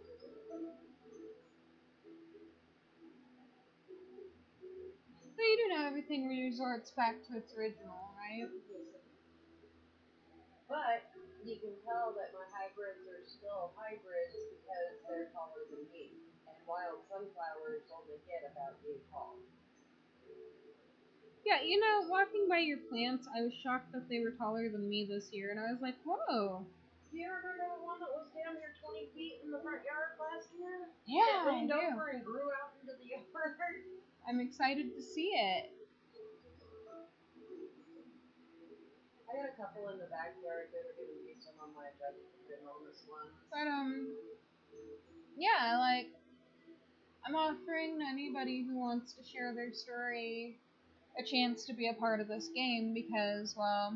So you do know everything resorts back to its original, right? But you can tell that my hybrids are still hybrids because they're taller than me. And wild sunflowers only get about yay tall. Yeah, you know, walking by your plants, I was shocked that they were taller than me this year, and I was like, whoa. Do you remember the one that was damn near 20 feet in the front yard last year? Yeah, It leaned I do. over and grew out into the yard. I'm excited to see it. I got a couple in the backyard that are going to be some of my ginormous ones. But, yeah, like, I'm offering anybody who wants to share their story a chance to be a part of this game because, well,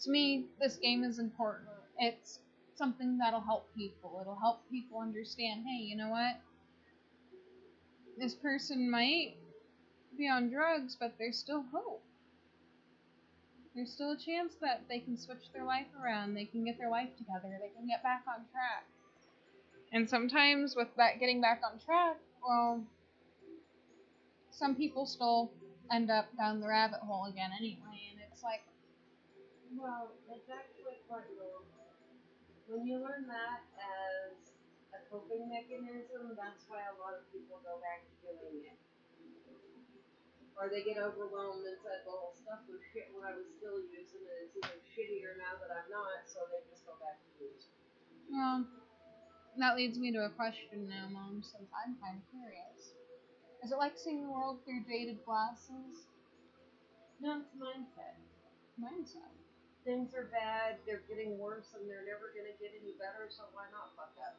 to me, this game is important. It's something that'll help people. It'll help people understand, hey, you know what? This person might be on drugs, but there's still hope. There's still a chance that they can switch their life around. They can get their life together. They can get back on track. And sometimes with that getting back on track, well, some people still end up down the rabbit hole again anyway. And it's like, Well, it's actually quite low. When you learn that as a coping mechanism, that's why a lot of people go back to doing it. Or they get overwhelmed and said, well, stuff was shit when I was still using it. It's even shittier now that I'm not, so they just go back to using it. well, that leads me to a question now, Mom, since I'm kind of curious. Is it like seeing the world through jaded glasses? No, it's mindset. Mindset. Things are bad, they're getting worse, and they're never going to get any better, so why not fuck up?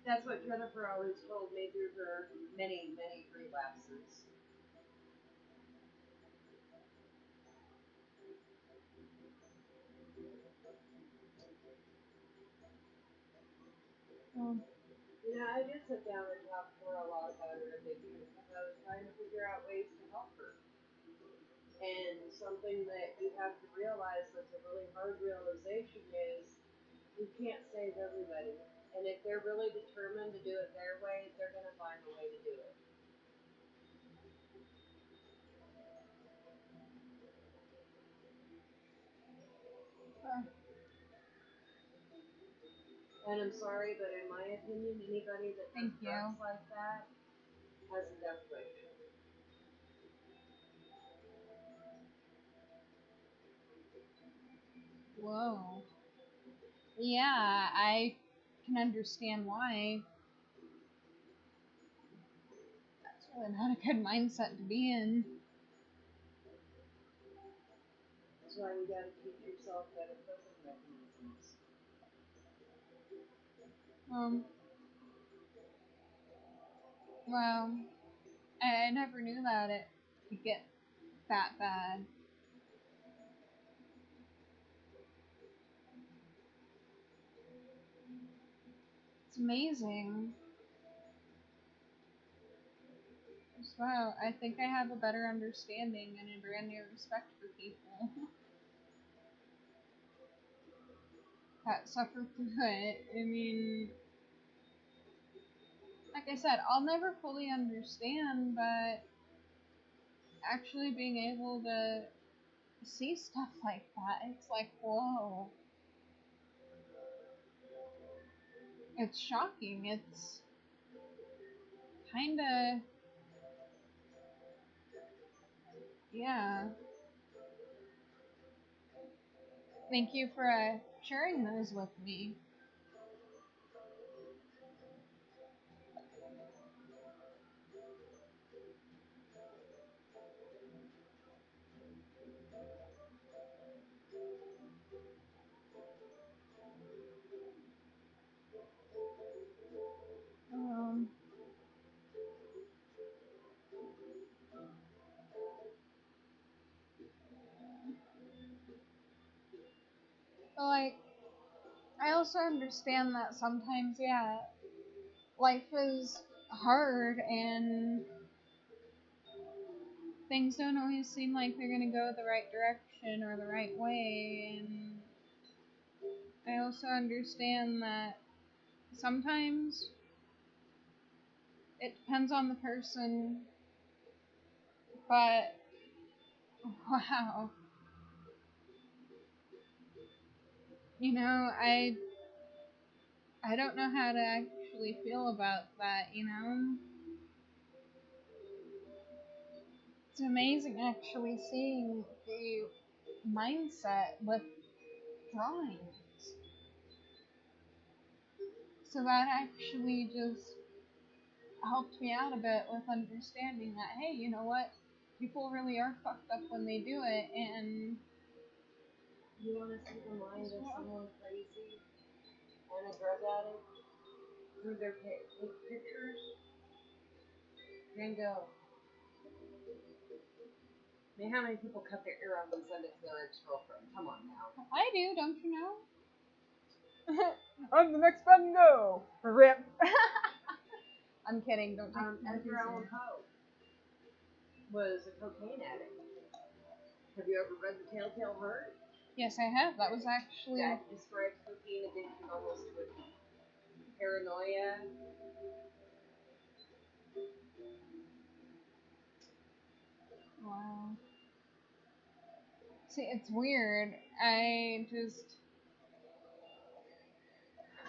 That's what Jennifer always told me through her many, many relapses. You know, I did sit down and talk to her a lot about her addiction because I was trying to figure out ways to help her. And something that you have to realize that's a really hard realization is you can't save everybody. And if they're really determined to do it their way, they're going to find a way to do it. And I'm sorry, but in my opinion, anybody that does Thank you. drugs like that has a death wish. Whoa. Yeah, I can understand why. That's really not a good mindset to be in. That's why you got to teach yourself better coping mechanisms. Well, I never knew that it could get that bad. amazing. Wow, I think I have a better understanding and a brand new respect for people that suffer through it. I mean, like I said, I'll never fully understand, but actually being able to see stuff like that, it's like, whoa. It's shocking. It's kinda, yeah. Thank you for sharing those with me. Um, but like, I also understand that sometimes, yeah, life is hard and things don't always seem like they're gonna go the right direction or the right way, and I also understand that sometimes it depends on the person, but wow, you know, I don't know how to actually feel about that, you know? It's amazing actually seeing the mindset with drawings. So that actually just helped me out a bit with understanding that, hey, you know what? People really are fucked up when they do it, and You want to see the mind of someone crazy and a drug addict through their pictures? Then go. I mean, how many people cut their ear off and send it to their ex-girlfriend? Come on now. I do, don't you know? I'm the next Van Gogh. Rip. I'm kidding. Don't take me too Edgar Allan serious. Poe was a cocaine addict. Have you ever read The Telltale Heart? Yes, I have. That was actually. That describes cocaine addiction almost to a T. Paranoia. Wow. See, it's weird. I just.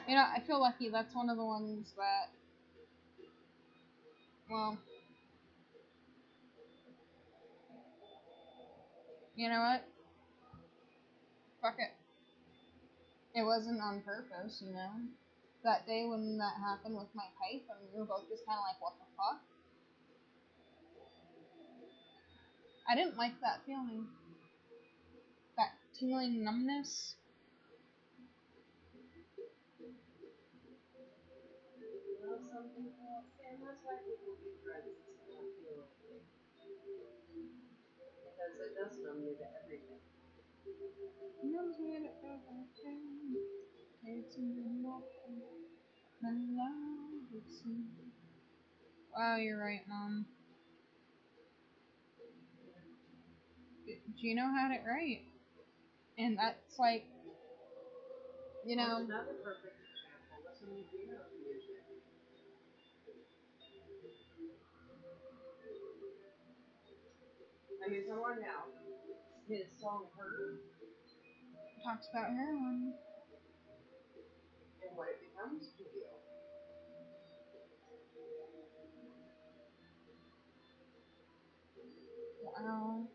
You know, I feel lucky. That's one of the ones that. Well. You know what? Fuck it. It wasn't on purpose, you know? That day when that happened with my pipe, and we were both just kind of like, what the fuck? I didn't like that feeling. That tingling numbness. Well, some people, and that's why people do drugs to not feel anything. Because it does numb you to everything. Knows where to go, it's in nothing. Wow, you're right, Mom. Gino had it right. And that's like, you know. That's another perfect example. Listen to Gino's music. I mean, come on now. His song Her Talks about heroin. and what it becomes to you. Wow.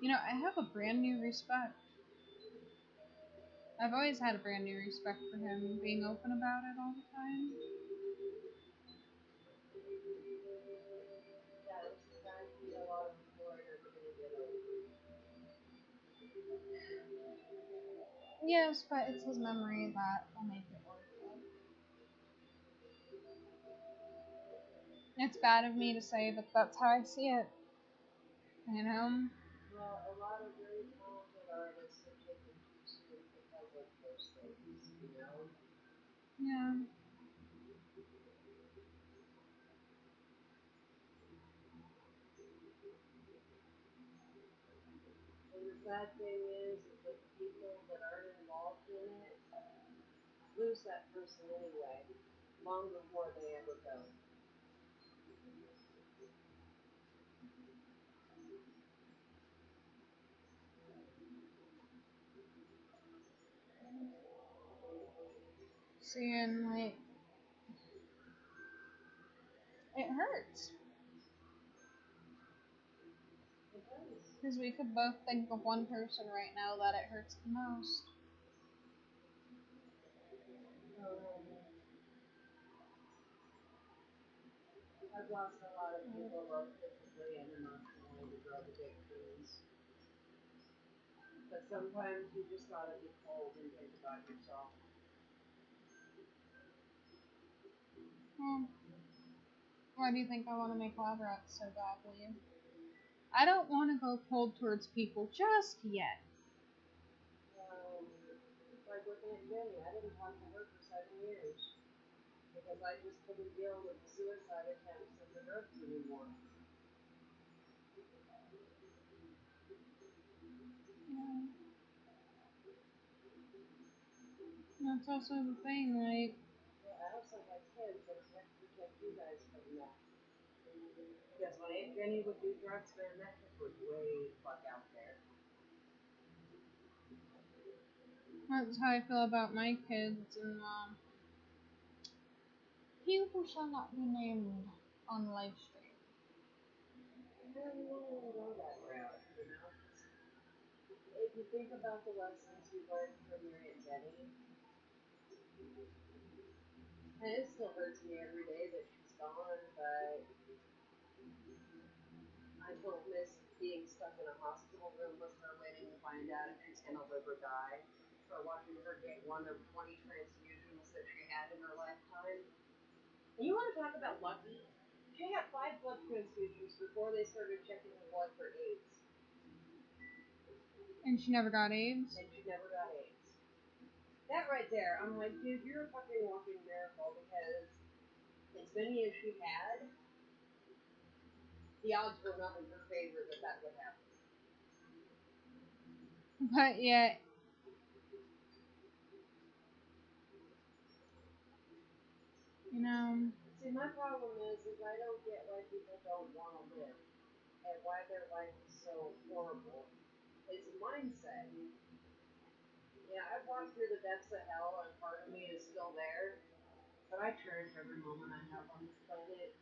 You know, I have a brand new respect. I've always had a brand new respect for him being open about it all the time. Yeah, it's the fact that a lot of people are never going to get over. Yes, but it's his memory that will make it worth it. It's bad of me to say, but that's how I see it. You know? Well, a lot of very talented artists are taken too soon because of those things, you know? Yeah. And the sad thing is that the people that aren't involved in it lose that person anyway, long before they ever go. Seeing, like, it hurts. It does. Because we could both think of one person right now that it hurts the most. I've lost a lot of people, both physically and emotionally, to drug addictions. But sometimes you just gotta be cold and think about yourself. Hmm. Why do you think I want to make lab rats so badly? I don't want to go cold towards people just yet. Like with Aunt Jenny, I didn't talk to her for 7 years because I just couldn't deal with the suicide attempts and the drugs anymore. Yeah. That's also the thing, like, Yeah, I also had kids that I had to protect you guys from that. Because when Aunt Jenny would do drugs, man, that chick was way the fuck out there. that's how I feel about my kids, and he who shall not be named on live stream. I don't even want to go that route, you know? If you think about the lessons you learned from your Aunt Jenny, and it still hurts me every day that she's gone, but I don't miss being stuck in a hospital room with her waiting to find out if she's going to live or die, or watching her get one of 20 transfusions that she had in her lifetime. And you want to talk about lucky? She had 5 blood transfusions before they started checking her blood for AIDS, And she never got AIDS. and she never got AIDS. That right there, I'm like, dude, you're a fucking walking miracle because as many as she had, the odds were not in her favor that that would happen. But yet, you know, See, my problem is I don't get why people don't want to live and why their life is so horrible. It's a mindset. Yeah, I've walked through the depths of hell and part of me is still there, but I cherish every moment I have on this planet.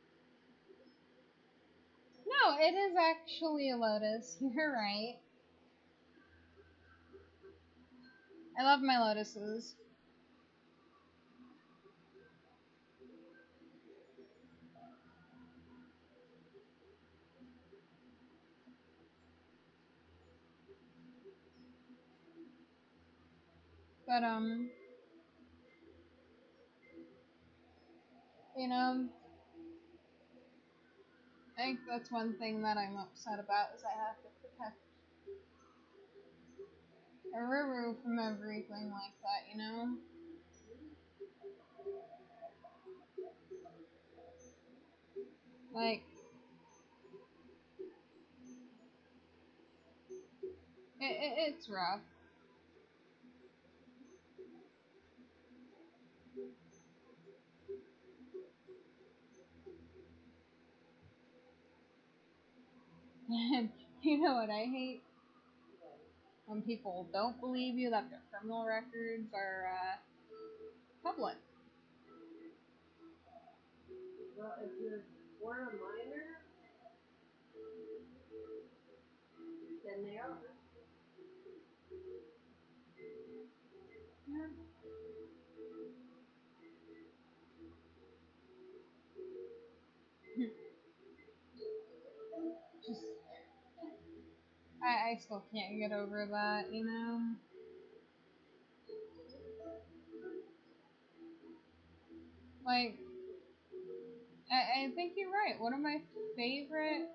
no, it is actually a lotus. You're right. I love my lotuses. But, you know, I think that's one thing that I'm upset about is I have to protect Aruru from everything like that, you know? Like, it's rough. And you know what I hate? When people don't believe you that their criminal records are public. Well, if you were a minor, then they are. Yeah. Just, I still can't get over that, you know? Like, I think you're right. One of my favorite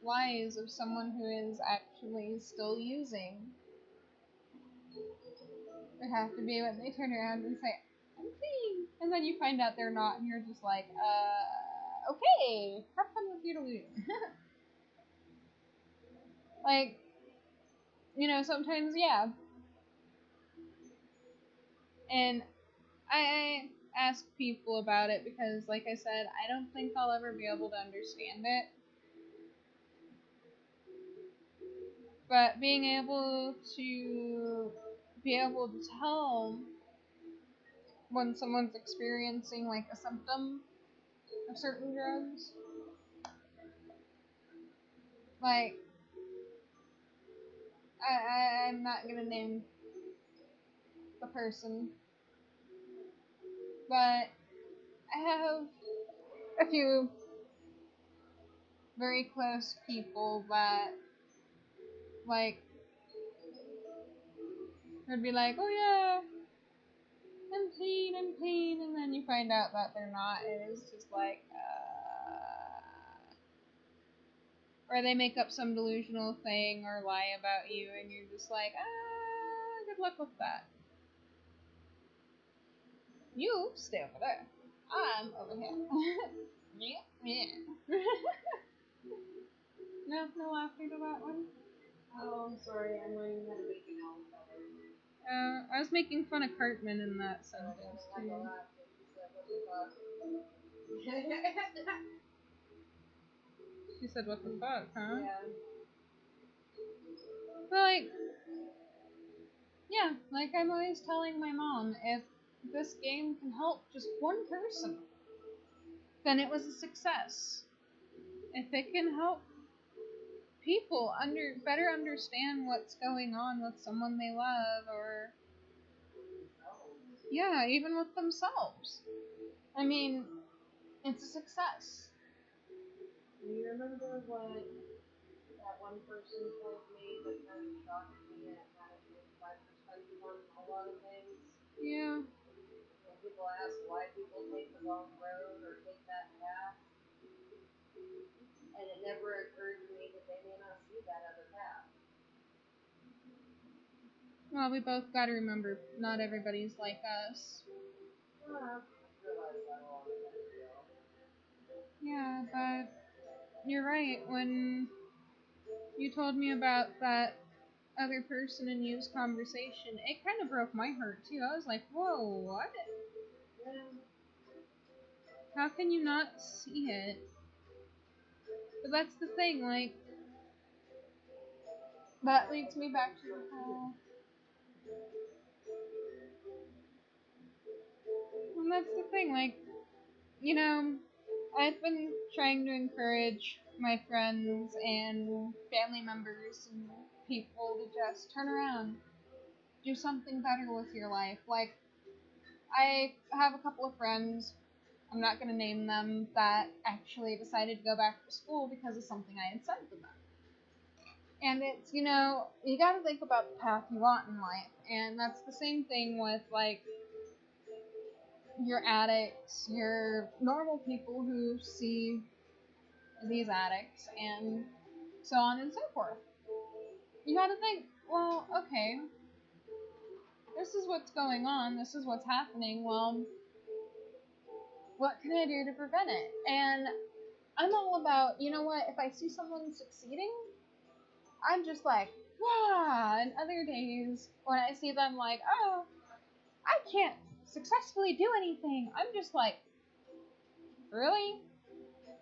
lies of someone who is actually still using would have to be when they turn around and say, I'm clean. And then you find out they're not, and you're just like, okay, have fun with your delusion. Like, you know, sometimes, yeah. And I ask people about it because, like I said, I don't think I'll ever be able to understand it. But being able to tell when someone's experiencing like a symptom of certain drugs, like I'm not gonna name the person, but I have a few very close people that like would be like, oh yeah, I'm clean, and then you find out that they're not, and it's just like, or they make up some delusional thing or lie about you, and you're just like, good luck with that. You stay over there. I'm over here. Yeah. No laughter to that one. Oh, I'm sorry. I'm learning how to make an elm. I was making fun of Cartman in that sentence too. She said, "What the fuck, huh?" Yeah. But like, yeah, like I'm always telling my mom, if this game can help just one person, then it was a success. If it can help people better understand what's going on with someone they love, or yeah, even with themselves, I mean, it's a success. Do you remember what that one person told me that kind of shocked me and it kind of changed my perspective on a lot of things? Yeah. When people ask why people take the wrong road or take that path, and it never occurred to me that they may not see that other path. Well, we both got to remember, not everybody's like us. I realized that a long time ago. Yeah, but you're right. When you told me about that other person and you's conversation, it kind of broke my heart too. I was like, whoa, what? Yeah. How can you not see it? But that's the thing, like, that leads me back to the whole. And that's the thing, like, you know, I've been trying to encourage my friends and family members and people to just turn around, do something better with your life. Like, I have a couple of friends, I'm not going to name them, that actually decided to go back to school because of something I had said to them. And it's, you know, you gotta think about the path you want in life. And that's the same thing with, like, your addicts, your normal people who see these addicts, and so on and so forth. You gotta think, well, okay, this is what's going on, this is what's happening, well, what can I do to prevent it? And I'm all about, you know what, if I see someone succeeding, I'm just like, wow. And other days, when I see them like, oh, I can't successfully do anything, I'm just like, really?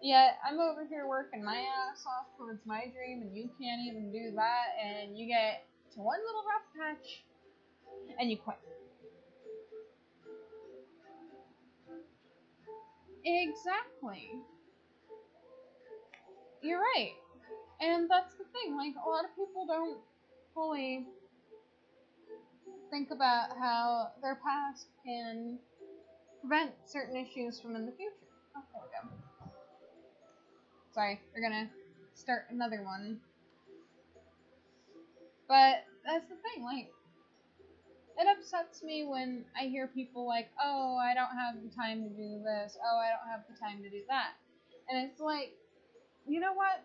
Yet I'm over here working my ass off towards my dream, and you can't even do that, and you get to one little rough patch, and you quit. Exactly. You're right. And that's the thing, like, a lot of people don't fully think about how their past can prevent certain issues from in the future. Oh, there we go. Sorry, we're gonna start another one. But that's the thing, like, it upsets me when I hear people like, oh, I don't have the time to do this, oh, I don't have the time to do that. And it's like, you know what?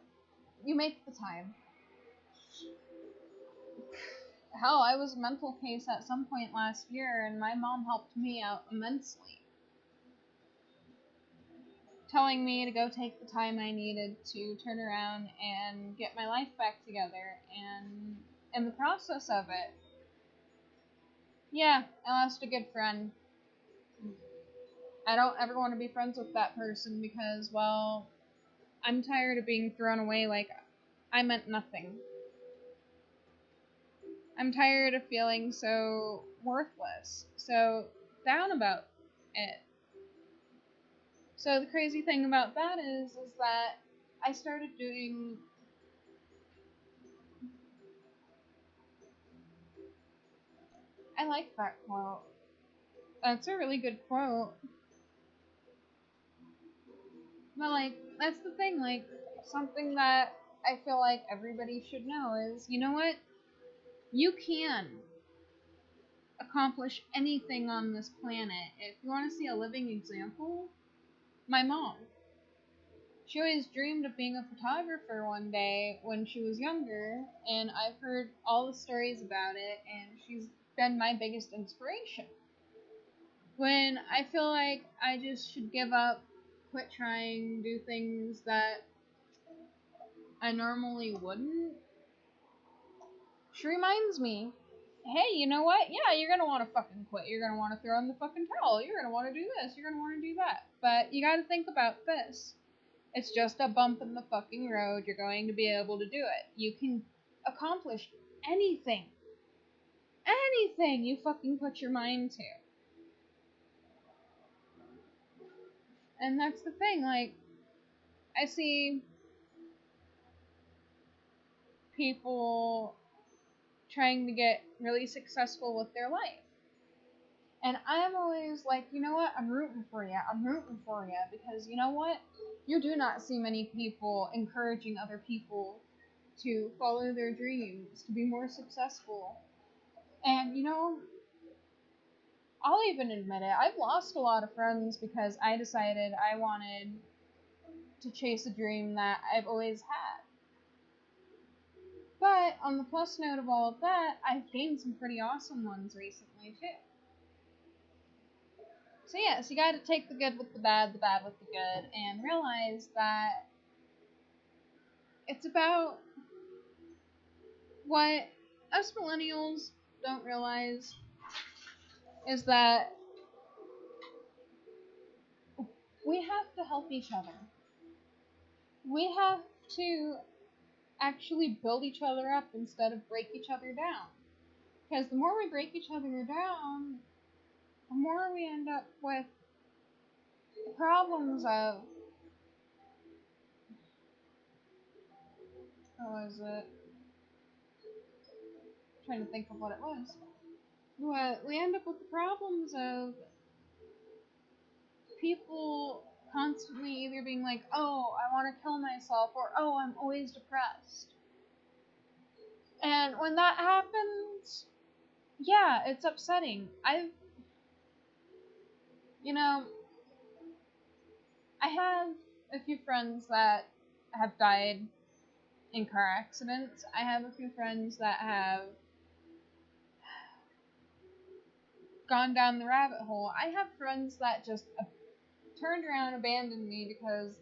You make the time. Hell, I was a mental case at some point last year, and my mom helped me out immensely, telling me to go take the time I needed to turn around and get my life back together. And in the process of it, yeah, I lost a good friend. I don't ever want to be friends with that person because, well, I'm tired of being thrown away like I meant nothing. I'm tired of feeling so worthless, so down about it. So the crazy thing about that is that I started doing. I like that quote. That's a really good quote. But like, that's the thing. Like, something that I feel like everybody should know is, you know what? You can accomplish anything on this planet. If you want to see a living example, my mom. She always dreamed of being a photographer one day when she was younger, and I've heard all the stories about it, and she's been my biggest inspiration. When I feel like I just should give up, quit trying, do things that I normally wouldn't, she reminds me, hey, you know what? Yeah, you're gonna want to fucking quit. You're gonna want to throw in the fucking towel. You're gonna want to do this. You're gonna want to do that. But you gotta think about this. It's just a bump in the fucking road. You're going to be able to do it. You can accomplish anything. Anything you fucking put your mind to. And that's the thing, like, I see people trying to get really successful with their life. And I'm always like, you know what? I'm rooting for you. I'm rooting for you. Because you know what? You do not see many people encouraging other people to follow their dreams, to be more successful. And, you know, I'll even admit it. I've lost a lot of friends because I decided I wanted to chase a dream that I've always had. But on the plus note of all of that, I've gained some pretty awesome ones recently too. So yes, you gotta take the good with the bad with the good, and realize that it's about what us millennials don't realize is that we have to help each other. We have to actually build each other up instead of break each other down. Because the more we break each other down, the more we end up with the problems of, how was it? I'm trying to think of what it was. We end up with the problems of people constantly either being like, oh, I want to kill myself, or oh, I'm always depressed. And when that happens, yeah, it's upsetting. You know, I have a few friends that have died in car accidents. I have a few friends that have gone down the rabbit hole. I have friends that just turned around and abandoned me because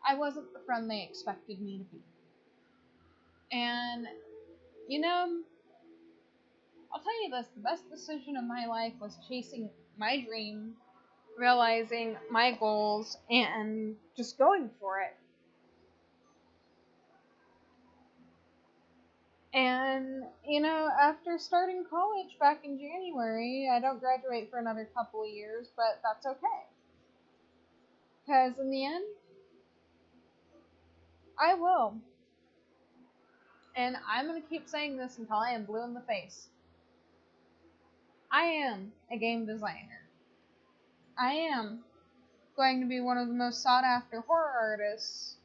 I wasn't the friend they expected me to be. And, you know, I'll tell you this, the best decision of my life was chasing my dream, realizing my goals, and just going for it. And, you know, after starting college back in January, I don't graduate for another couple of years, but that's okay. Because in the end, I will. And I'm going to keep saying this until I am blue in the face. I am a game designer. I am going to be one of the most sought after horror artists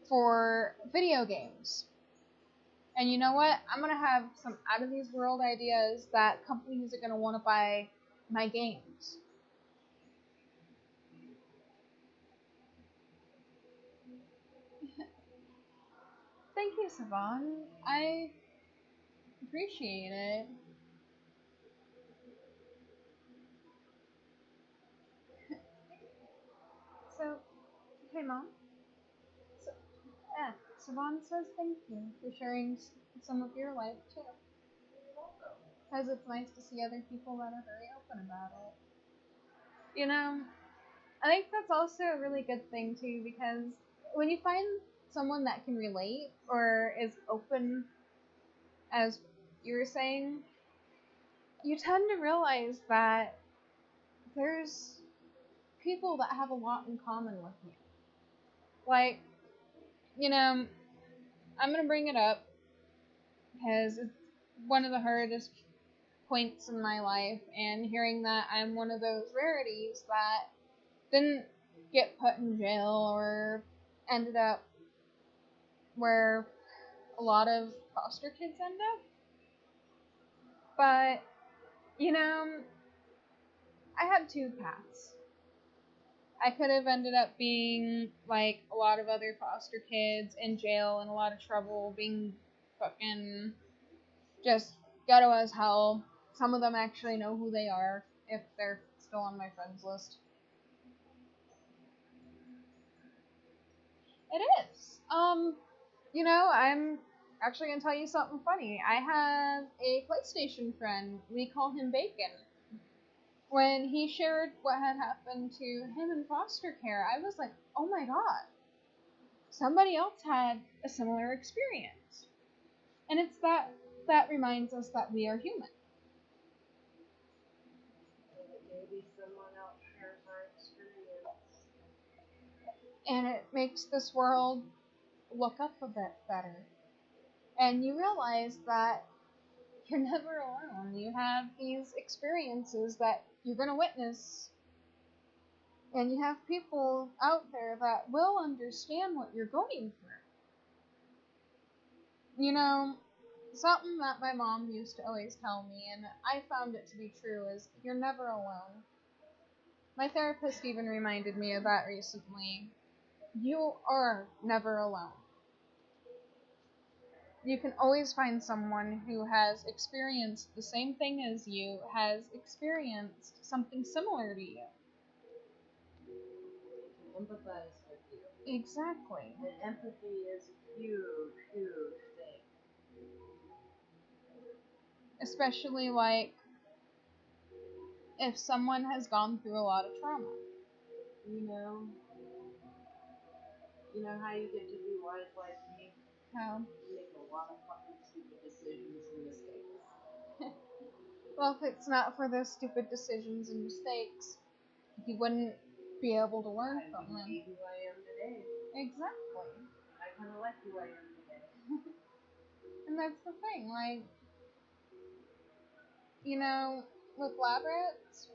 for video games. And you know what? I'm going to have some out of these world ideas that companies are going to want to buy my games. Thank you, Savon. I appreciate it. So, hey mom. So, Savon says thank you for sharing some of your life too. Because it's nice to see other people that are very open about it. You know, I think that's also a really good thing too, because when you find someone that can relate or is open, as you were saying, you tend to realize that there's people that have a lot in common with you. Like, you know, I'm gonna bring it up because it's one of the hardest points in my life, and hearing that I'm one of those rarities that didn't get put in jail or ended up where a lot of foster kids end up. But, you know, I had two paths. I could have ended up being like a lot of other foster kids in jail in a lot of trouble, being fucking just ghetto as hell. Some of them actually know who they are if they're still on my friends list. It is. I'm actually gonna tell you something funny. I have a PlayStation friend. We call him Bacon. When he shared what had happened to him in foster care, I was like, oh my god, somebody else had a similar experience. And it's that reminds us that we are human. Maybe someone else shares our experience. And it makes this world look up a bit better. And you realize that you're never alone. You have these experiences that you're going to witness, and you have people out there that will understand what you're going through. You know, something that my mom used to always tell me, and I found it to be true, is you're never alone. My therapist even reminded me of that recently. You are never alone. You can always find someone who has experienced the same thing as you, has experienced something similar to you. Empathize with you. Exactly. And empathy is a huge, huge thing. Especially, like, if someone has gone through a lot of trauma. You know how you get to be wise like me? How? You make a lot of fucking stupid decisions and mistakes. Well, if it's not for those stupid decisions and mistakes, you wouldn't be able to learn from them. I wouldn't be who I am today. Exactly. I kind of like who I am today. And that's the thing, like, with lab rats,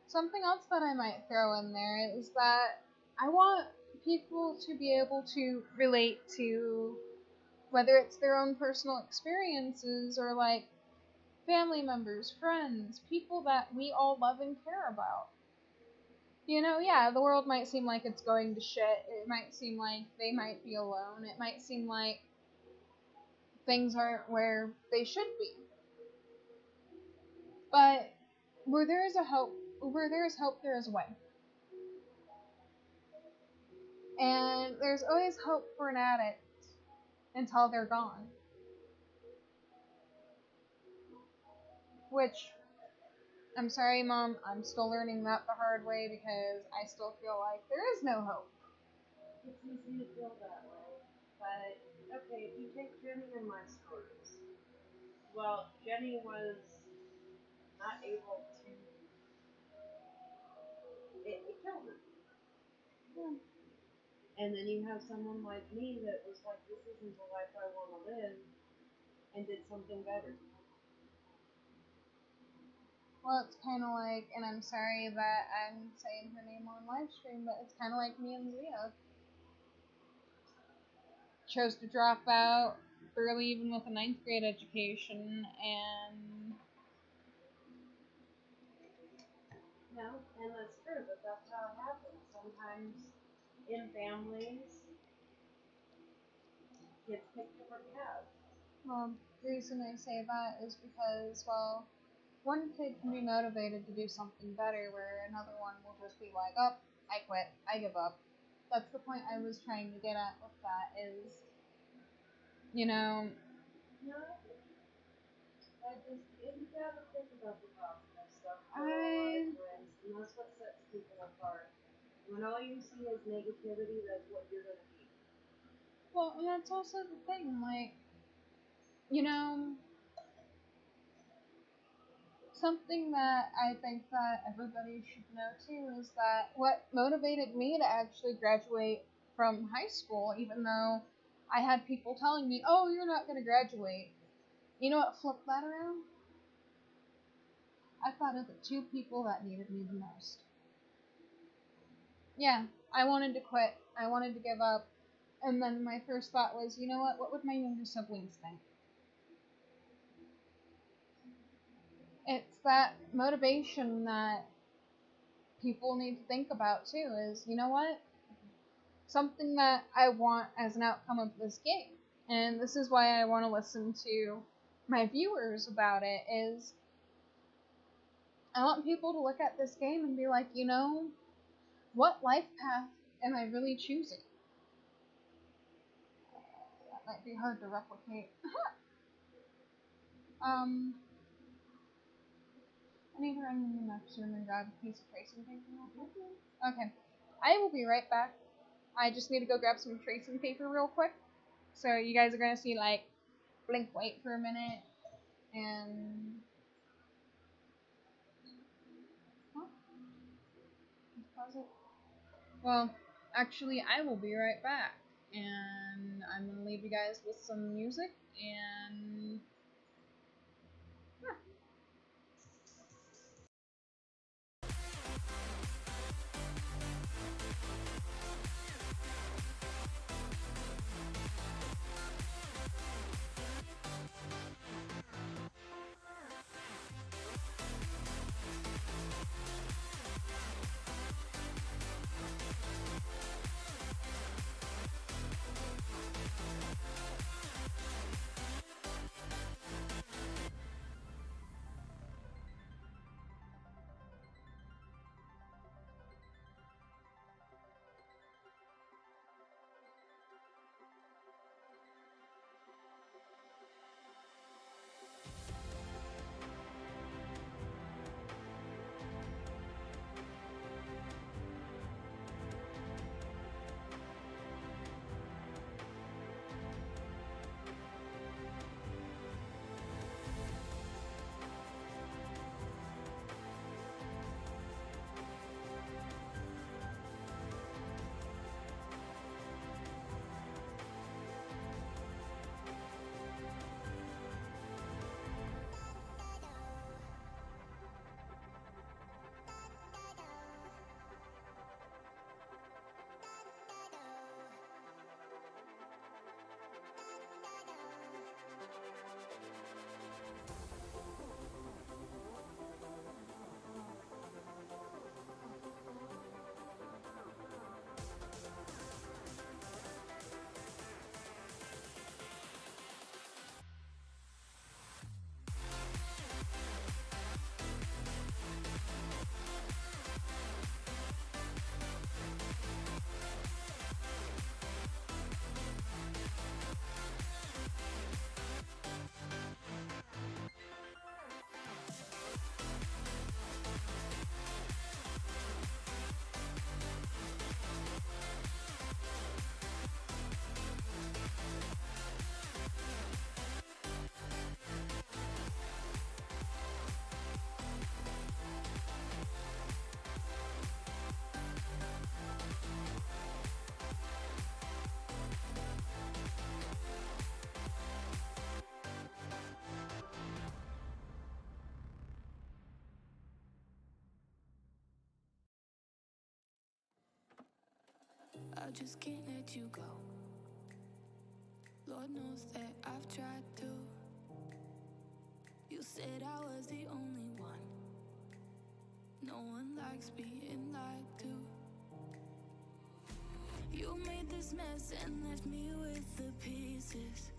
something else that I might throw in there is that I want people to be able to relate to, whether it's their own personal experiences or like family members, friends, people that we all love and care about. Yeah, the world might seem like it's going to shit. It might seem like they might be alone. It might seem like things aren't where they should be. But where there is hope, there is a way. And there's always hope for an addict until they're gone. Which, I'm sorry, Mom, I'm still learning that the hard way because I still feel like there is no hope. It's easy to feel that way. But, okay, if you take Jenny and my stories. Well, Jenny was not able to. It killed her. Yeah. And then you have someone like me that was like, this isn't the life I want to live, and did something better. Well, it's kind of like, and I'm sorry that I'm saying her name on live stream, but it's kind of like me and Zia. Chose to drop out, barely even with a 9th grade education, and No, and that's true, but that's how it happens. Sometimes in families, kids take different paths. Well, the reason I say that is because, well, one kid can be motivated to do something better, where another one will just be like, oh, I quit, I give up. That's the point I was trying to get at with that, is, you know, No, I just, you gotta think about the positive stuff for a lot I, of times, and that's what sets people apart. When all you see is negativity, that's what you're gonna be. well, and that's also the thing, like, you know, something that I think that everybody should know too is that what motivated me to actually graduate from high school, even though I had people telling me, oh, you're not going to graduate, you know what flipped that around? I thought of the two people that needed me the most. Yeah, I wanted to quit, I wanted to give up, and then my first thought was, you know what would my younger siblings think? It's that motivation that people need to think about too, is, you know what? Something that I want as an outcome of this game. And this is why I want to listen to my viewers about it, is I want people to look at this game and be like, you know, what life path am I really choosing? That might be hard to replicate. I need to run in the next room and grab a piece of tracing paper. Okay. I will be right back. I just need to go grab some tracing paper real quick. So you guys are gonna see like blink white for a minute and pause it. Well, actually I will be right back. And I'm gonna leave you guys with some music and I just can't let you go. Lord knows that I've tried to. You said I was the only one. No one likes being lied to. You made this mess and left me with the pieces.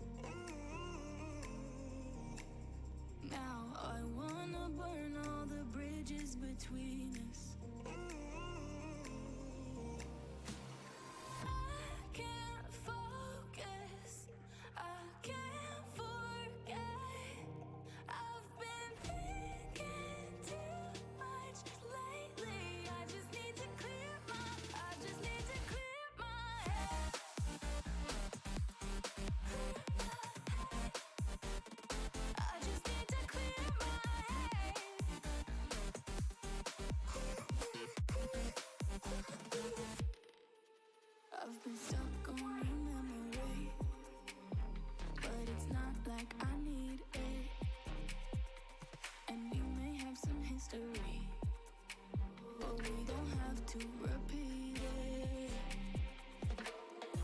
to repeat it.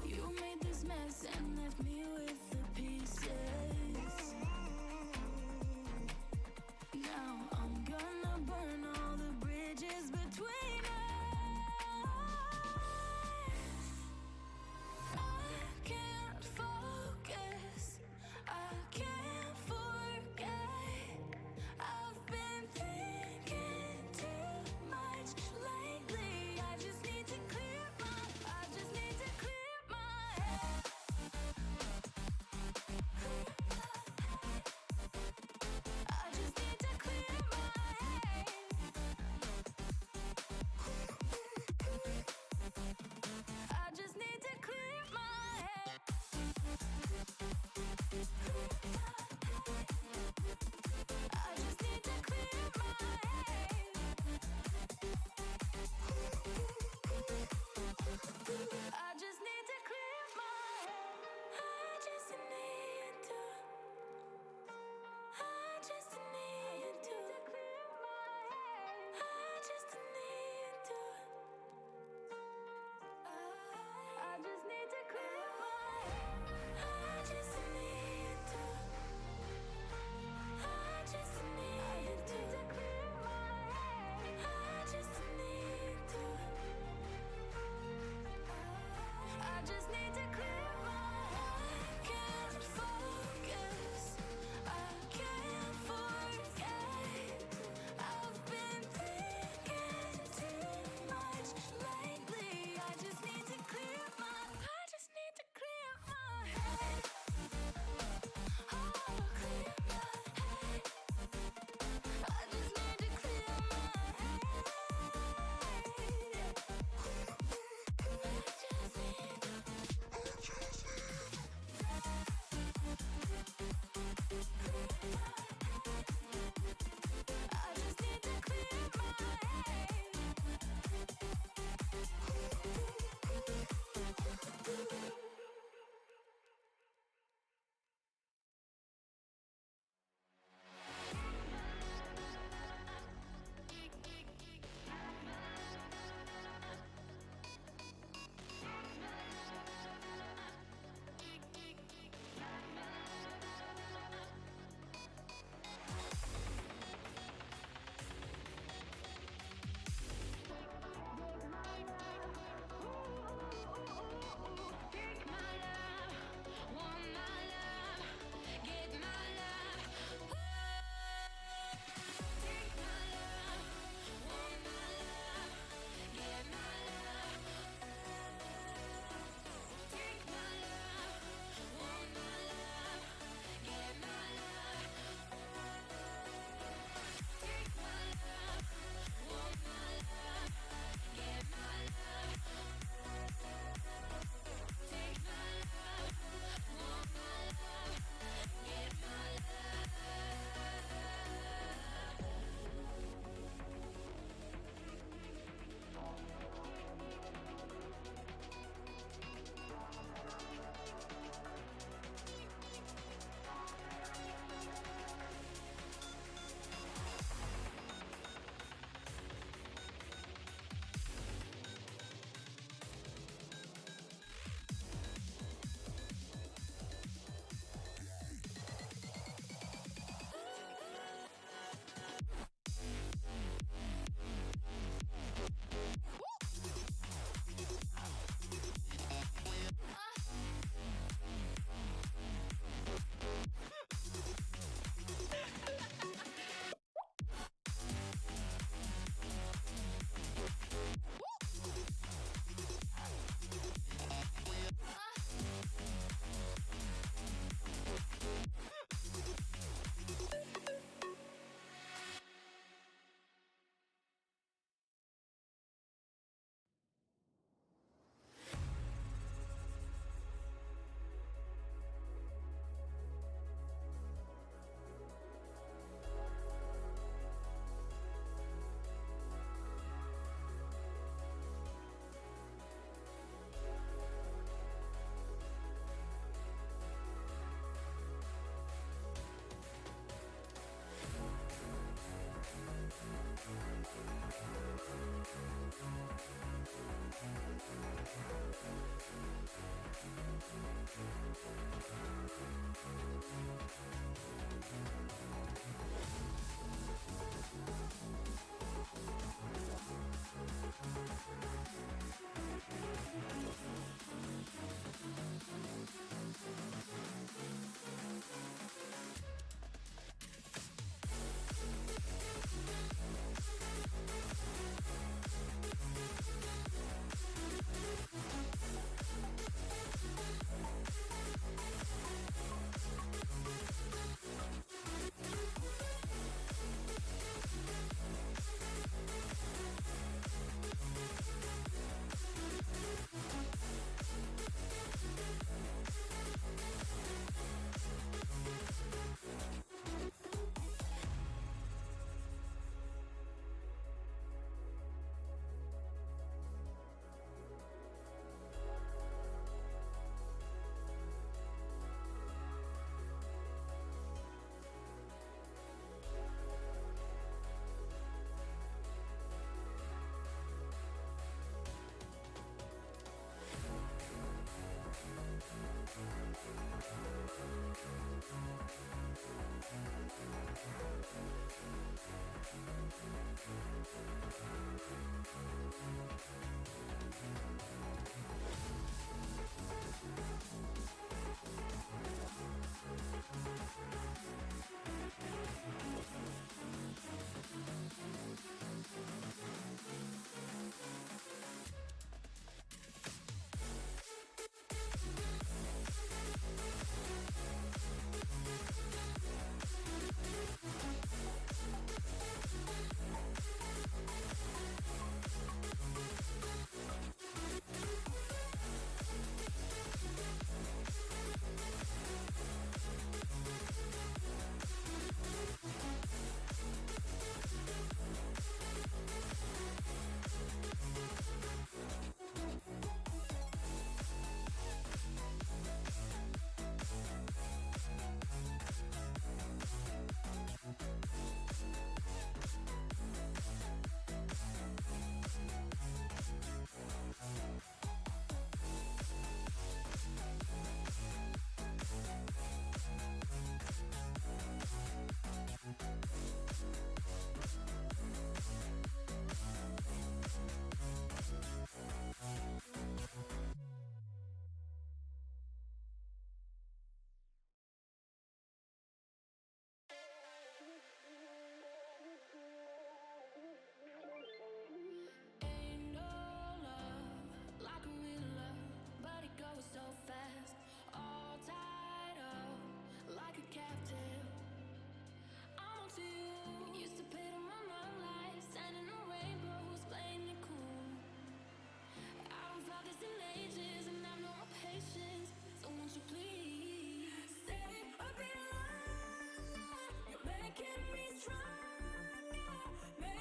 You made this mess and left me with the pieces. Now I'm gonna burn all the bridges between us. I can't focus, I can't forget. I've been thinking too much lately. I just need to clear my head.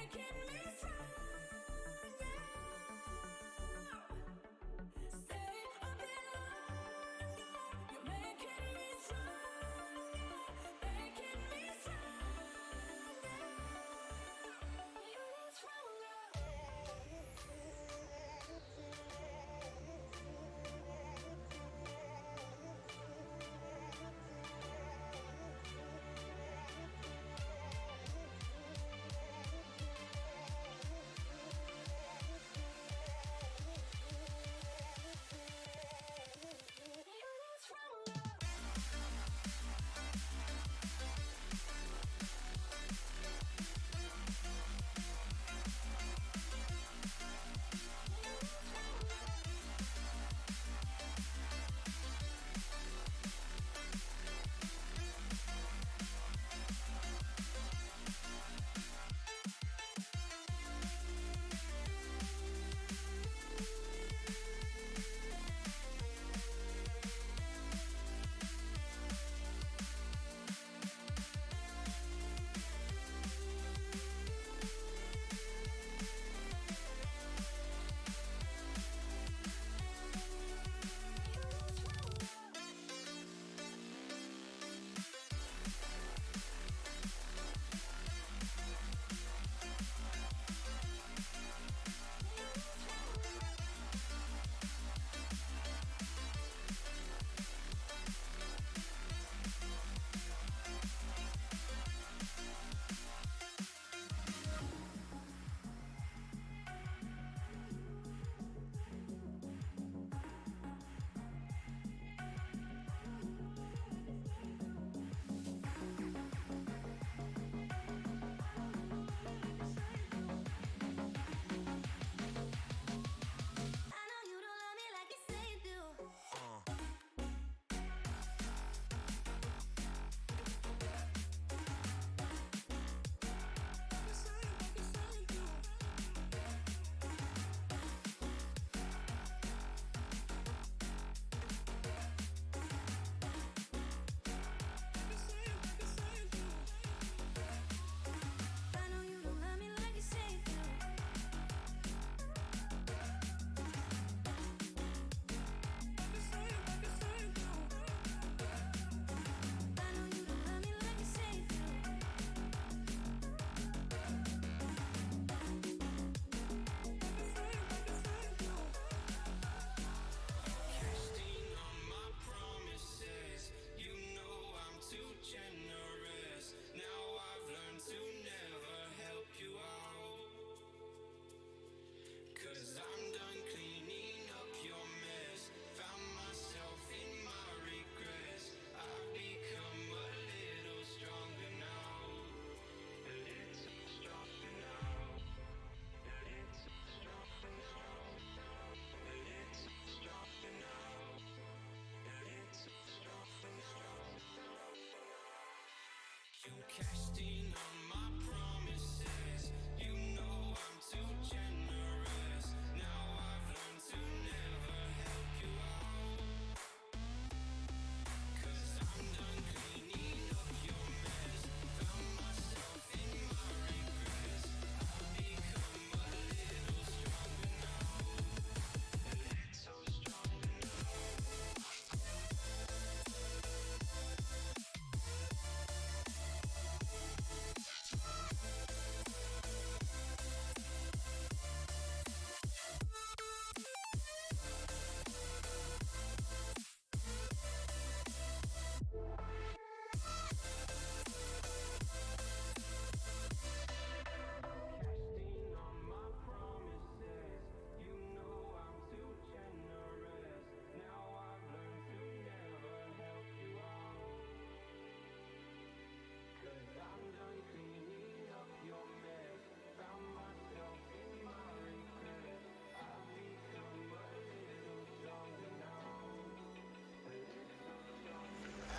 making me stronger. Stay a bit longer. You're making me stronger, making me stronger,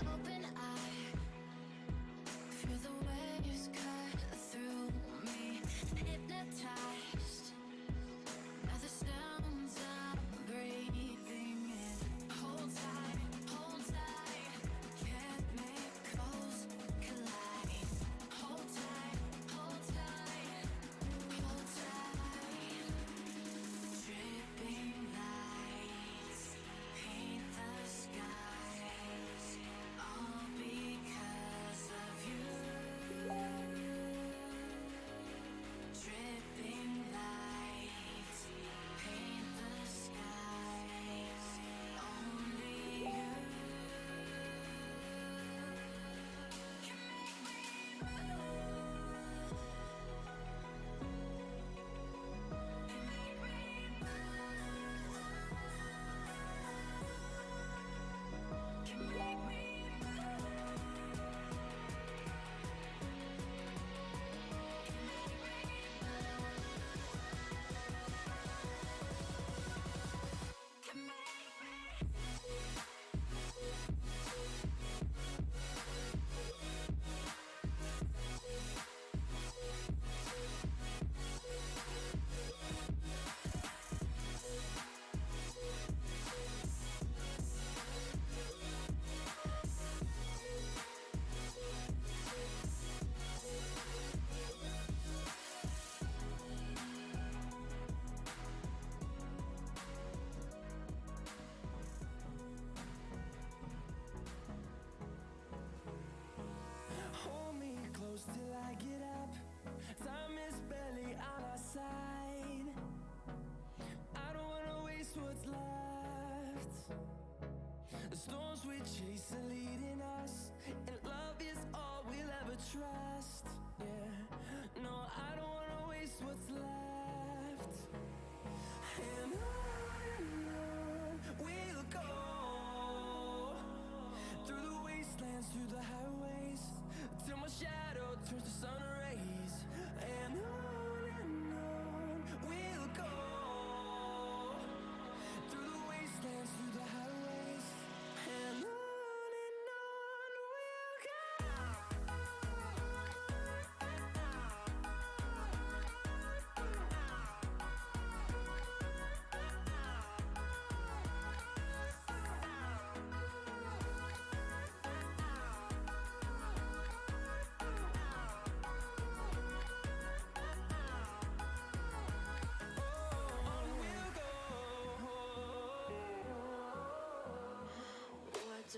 Open eye, feel the waves cut through me. Hypnotized by the sounds I'm breathing in. Hold tight, chemicals collide. Hold tight,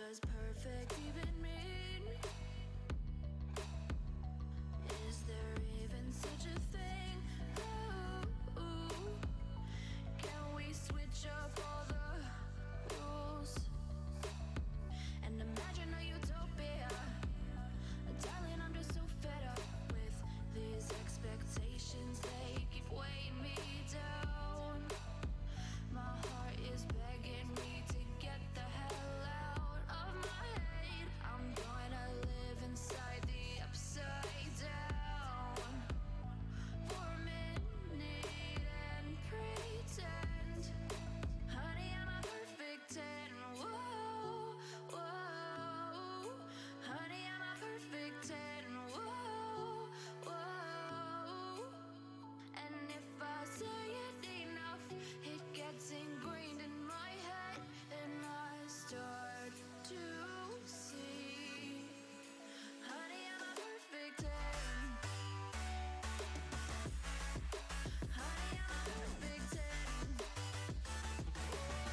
does perfect even mean? Is there even such a thing? Ooh, can we switch up all the rules and imagine a utopia? Darling, I'm just so fed up with these expectations. They keep weighing me down. My heart is begging me to get the hell out of my head. I'm gonna live inside the upside down for a minute and pretend, honey, I'm a perfect 10. Whoa, whoa, honey, I'm a perfect 10. Whoa, whoa. And if I say it enough, it gets ingrained in my head, and I start to see, honey, I'm a perfect 10. Honey, I'm a perfect 10. Whoa,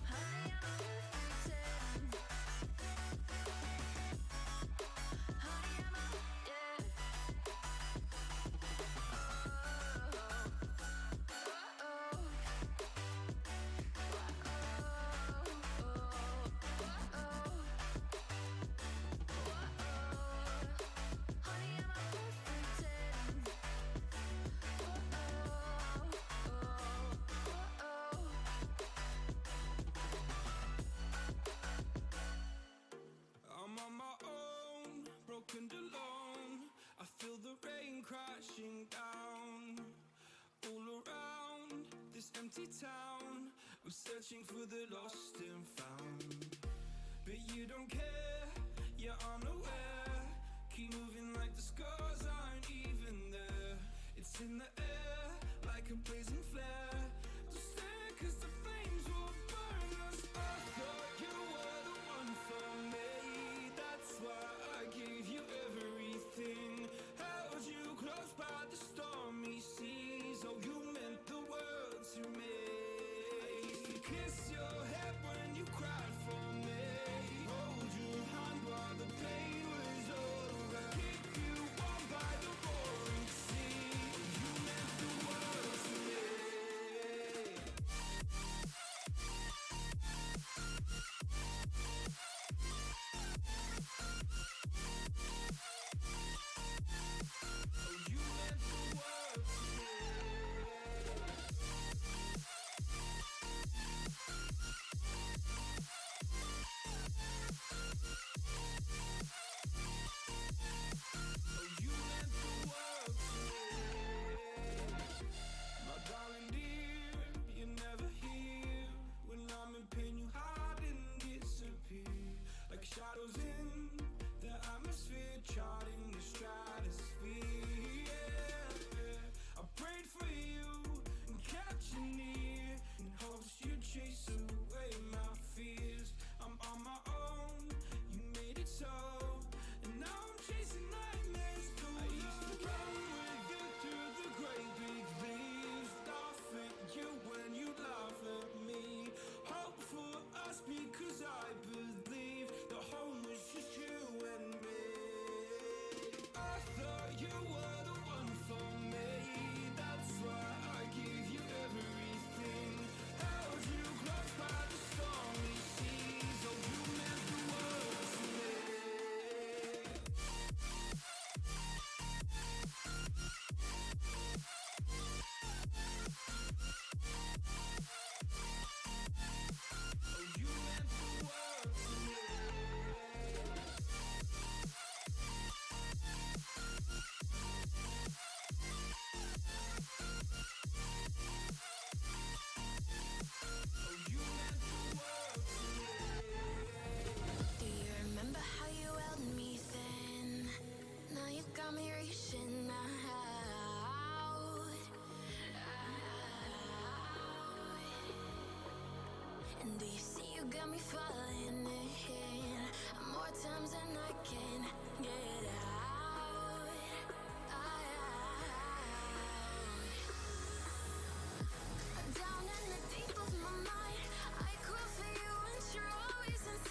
honey, I'm a perfect 10. Honey, I'm a, yeah. I'm on my own, broken alone. I feel the rain crashing down all around this empty town. I'm searching for the lost and found, but you don't care, you're unaware. Keep moving like the scars aren't even there. It's in the air like a blazing flare. Just stare, 'cause the flames will burn us. I thought you were the one for me. That's why I gave you everything. Held you close by the stormy seas. Oh, you meant the world to me. I used to kiss your head when you cried for me. Hold your hand while the pain was over. Keep you warm by the roaring sea. You meant the world to me. Oh, you meant the world to me. Oh, you meant the world to me. My darling dear, you're never here. When I'm in pain, you hide and disappear. Like shadows in the atmosphere, charting the stratosphere. Yeah. I prayed for you and kept you near, in hopes you'd chase away my fears. I'm on my own, you made it so, and now I'm chasing nightmares too. I used to run with you through the great big leaves, laugh at you when you laugh at me. Hope for us because I believe the home was just you and me. I thought you were the one for me. That's why I gave you everything. Held you close by the stormy seas. Oh, you meant the world to me. Oh, you meant the world to me. Oh, you meant the world to me. Do you remember how you held me then? Now you got me reaching out. And do you see you got me falling in more times than I can get out. Down in the deep of my mind, I crawl for you and you're always inside.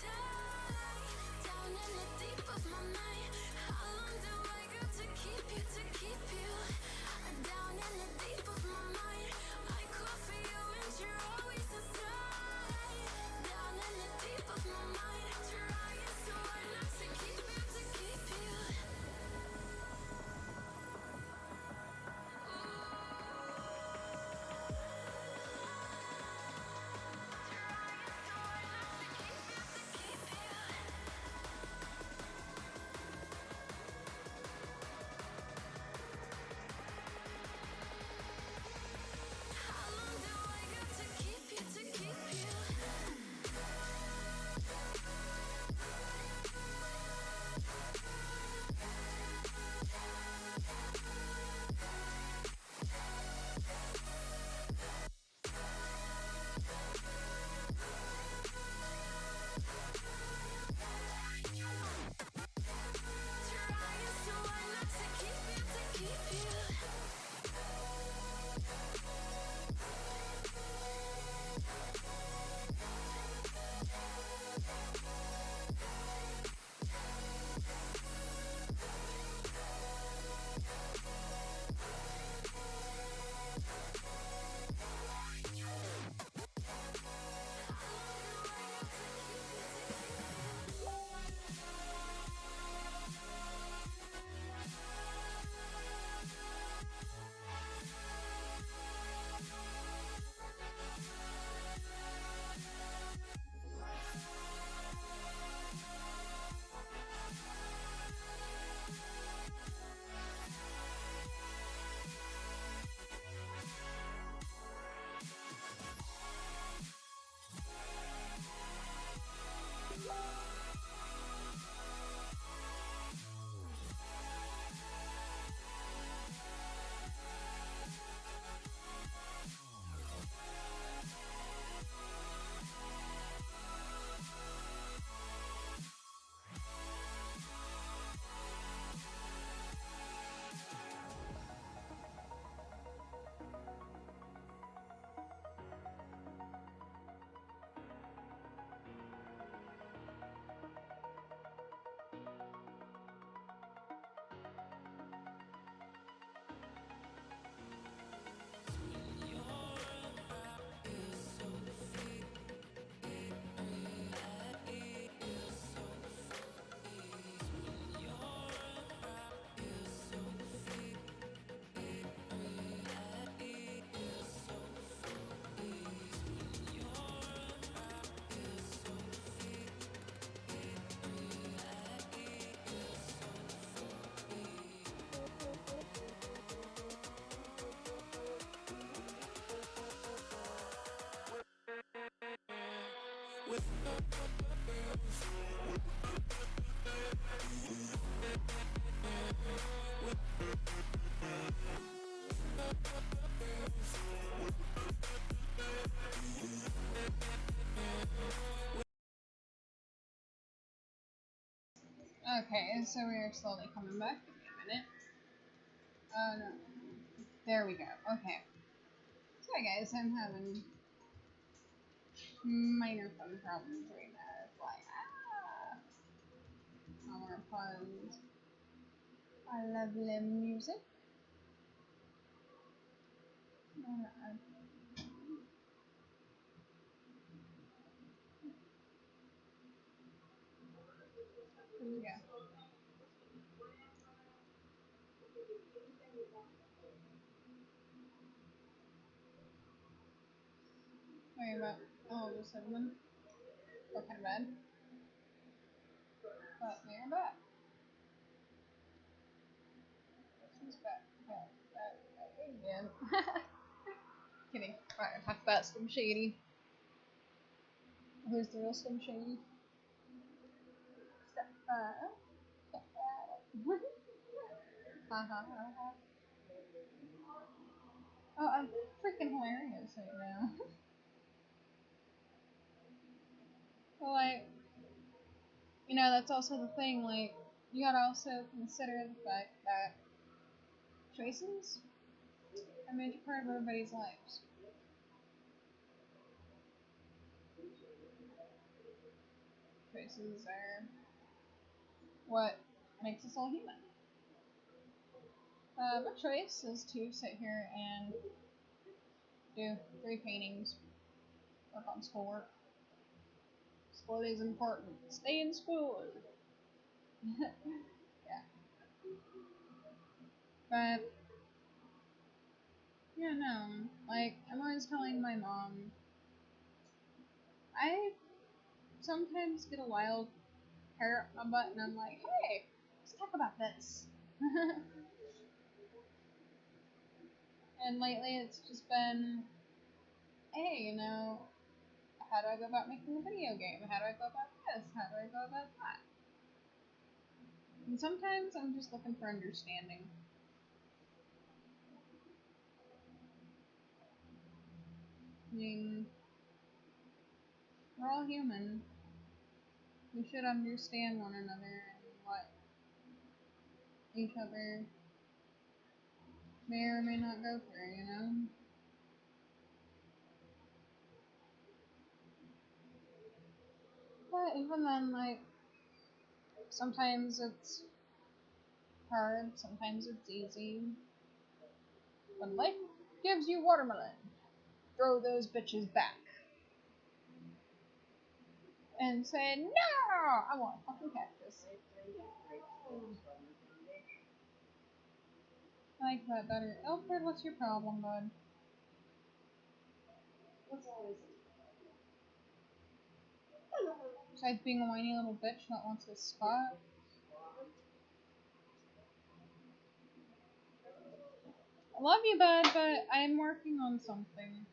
Okay, so we are slowly coming back. Give me a minute. Oh no. There we go. Okay. Sorry guys, I'm having minor phone problems right now. It's like, I want to pause. I love the music. Here we go. Sorry about all of a sudden. What kind of bad? But we are back. This is back. Back again. Kidding. Alright, talk about Slim Shady. Who's the real Slim Shady? Step Oh, I'm freaking hilarious right now. But like, that's also the thing, like, you gotta also consider the fact that choices are a major part of everybody's lives. Choices are what makes us all human. My choice is to sit here and do 3 paintings, work on schoolwork. School is important. Stay in school. Yeah. But, yeah, no. Like, I'm always telling my mom, I sometimes get a wild hair up my butt and I'm like, hey, let's talk about this. And lately it's just been, hey, how do I go about making a video game? How do I go about this? How do I go about that? And sometimes I'm just looking for understanding. I mean, we're all human. We should understand one another and what each other may or may not go through. But even then, like, sometimes it's hard, sometimes it's easy. When life gives you watermelon, throw those bitches back. And say, no! I want a fucking cactus. I like that better. Alfred, what's your problem, bud? Besides being a whiny little bitch that wants his spot. I love you, bud, but I'm working on something.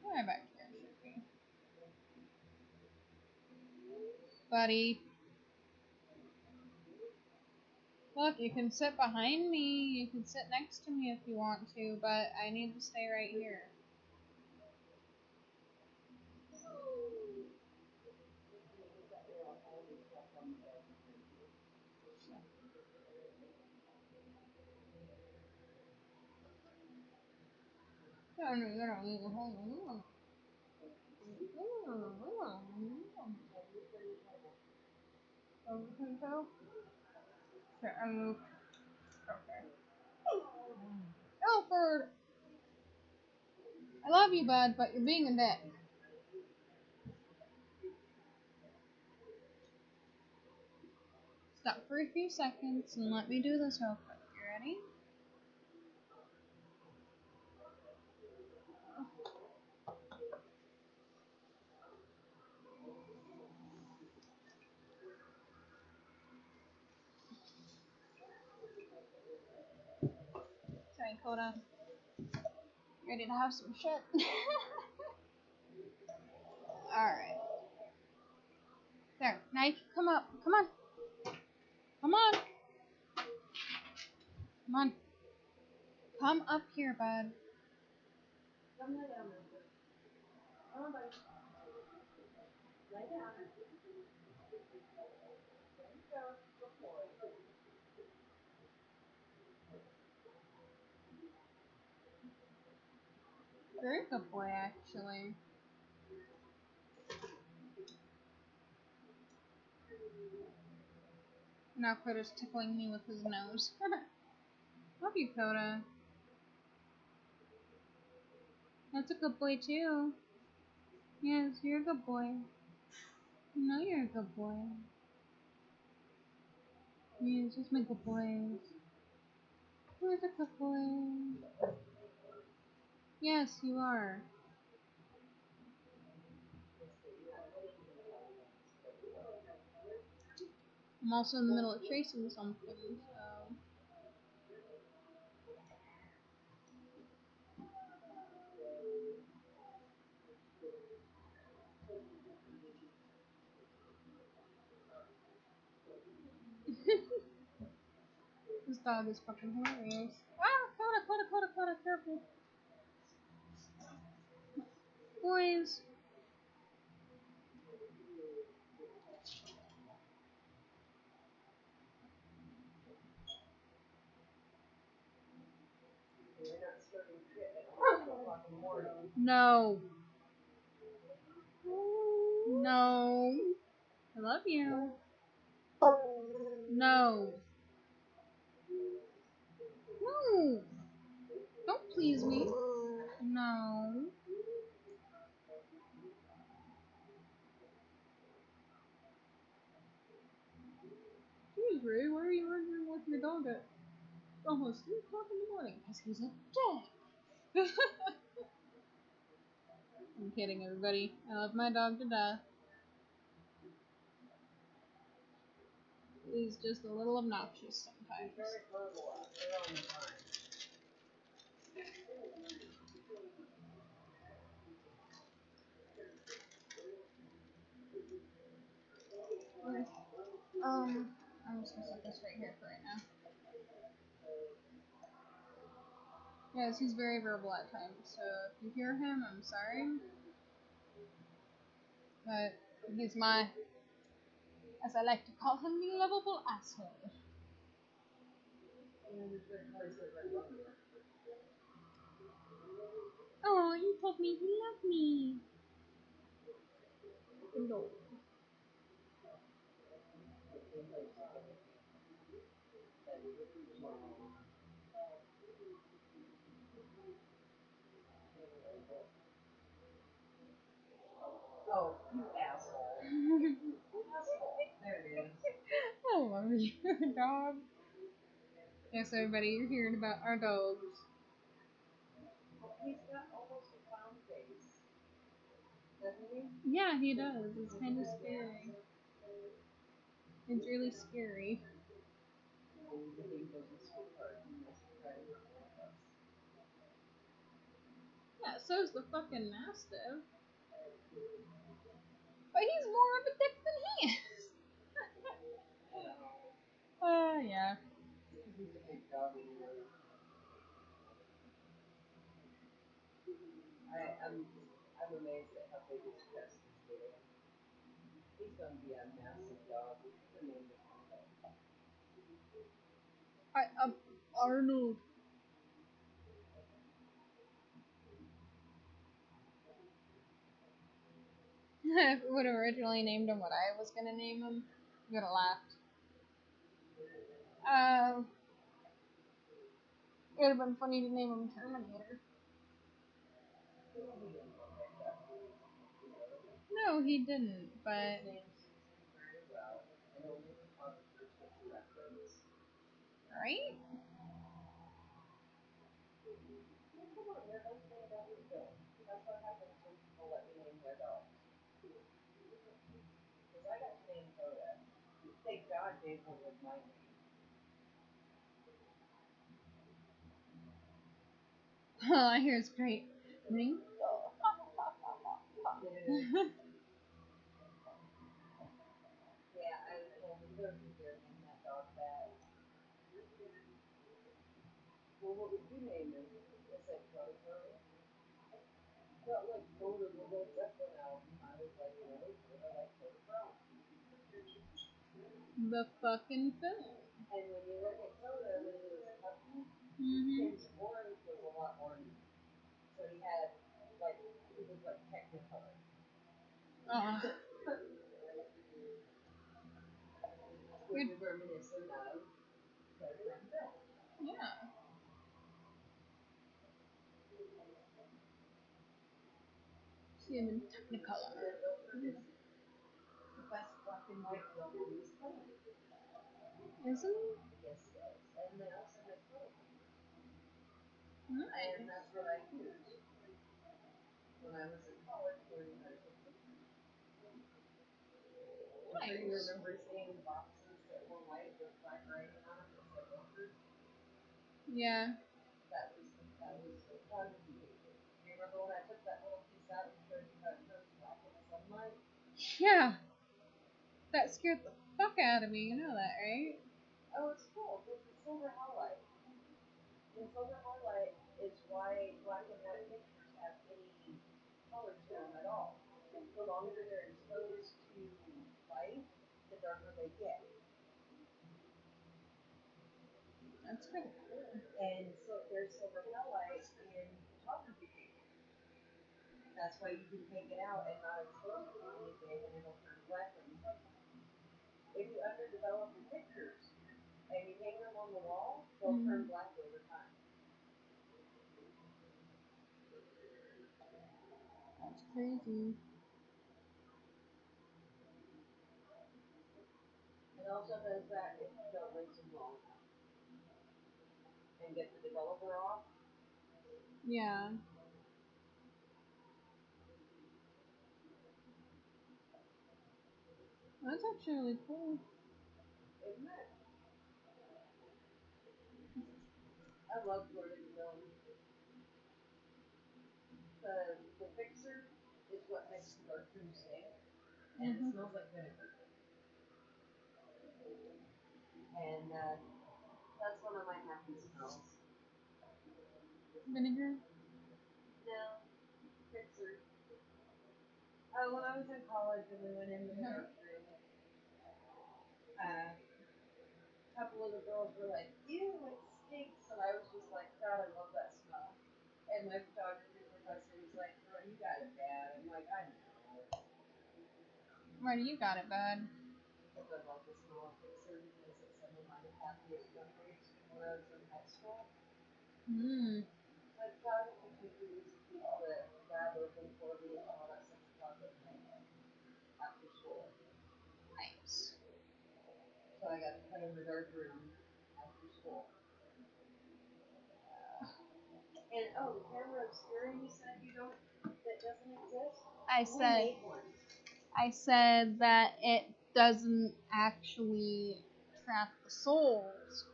Where back here should be. Buddy. Look, you can sit behind me, you can sit next to me if you want to, but I need to stay right here. Alfred! I love you, bud, but you're being a dick. Stop for a few seconds and let me do this real quick. You ready? Sorry, Coda. Ready to have some shit? Alright. There. Now you can come up. Come on. Come on. Come on. Come up here, bud. Very good boy, actually. Now Coda's tickling me with his nose. Love you, Coda. That's a good boy, too. Yes, you're a good boy. You know you're a good boy. Yes, just my good boys. Where's a good boy? Yes, you are. I'm also in the middle of tracing something, so... This dog is fucking hilarious. Ah! Coda, careful. Boys. No. No. I love you. No. No. Don't please me. No. Jeez, Ray, why are you arguing with your dog at almost 3 o'clock in the morning? Because he's a dick. I'm kidding, everybody. I love my dog to death. He's just a little obnoxious sometimes. I'm just gonna set this right here for right now. Yes, he's very verbal at times, so if you hear him, I'm sorry. But he's my, as I like to call him, the lovable asshole. Oh, you told me you love me. No. Oh, you asshole. There it is. I love you, dog. Yes, everybody, you're hearing about our dogs. He's got almost a clown face, doesn't he? Yeah, he does. It's kind of scary. It's really scary. Yeah, so's the fucking Mastiff. But he's more of a dick than he is. Yeah. I'm amazed at how big his chest is getting. He's going to be a massive dog. We should have named him Konke. Arnold. If we would have originally named him what I was gonna name him, you would have laughed. It would have been funny to name him Terminator. No, he didn't, but. Right? Thank God Dave went with my name. Oh, I hear it's great. Ring. Yeah, I told him there's a deer named that dog that. Well, what would you name him? I said Coco. Felt like Coda the Led Zeppelin album. I was like, really? The fucking film. And when you look at Toto, when he was a puppy, Mm-hmm. his orange was a lot orange. So he had, like, he was like Technicolor. Which is reminiscent of the film. Yeah. See him in Technicolor. The best black and white film in this country. Isn't it? Yes, it is. And they also make color. Nice. And that's what I used when I was in college learning how to take pictures. So you Nice. remember seeing boxes that were white with black writing on them that said Orchard? Yeah. That was photography picture. Do you remember when I took that little piece out and showed you how it turns black in the sunlight? Yeah. That scared the fuck out of me. You know that, right? Oh, it's cool because it's silver highlight. And silver highlight is why black and white pictures have any color to them at all. The longer they're exposed to light, the darker they get. That's pretty cool. And so there's silver highlight in photography pictures. That's why you can take it out and not expose it to anything and it'll turn black when you photo. If you underdevelop the pictures and you hang them on the wall, they'll turn black over time. That's crazy. It also does that if you don't rinse them well enough and get the developer off. Yeah. That's actually really cool. Isn't it? I love learning film. The fixer is what makes the darkroom stink, and it smells like vinegar. And that's one of my happy smells. Vinegar? No, fixer. When I was in college and we went into the darkroom, a couple of the girls were like, "Ew, it stinks," and I was just like, "God, I love that smell." And my photography professor was like, "Girl, you got it bad." I'm like, "I know." Why do you got it bad? Because I love the smell of fixer because it's some of my happiest memories when I was in high school. Mmm. My photography teacher used to keep the lab open for me until about 6 o'clock at night after school. Nice. So I got to play in the dark room after school. And the camera obscura you said that doesn't exist? I said that it doesn't actually trap the souls.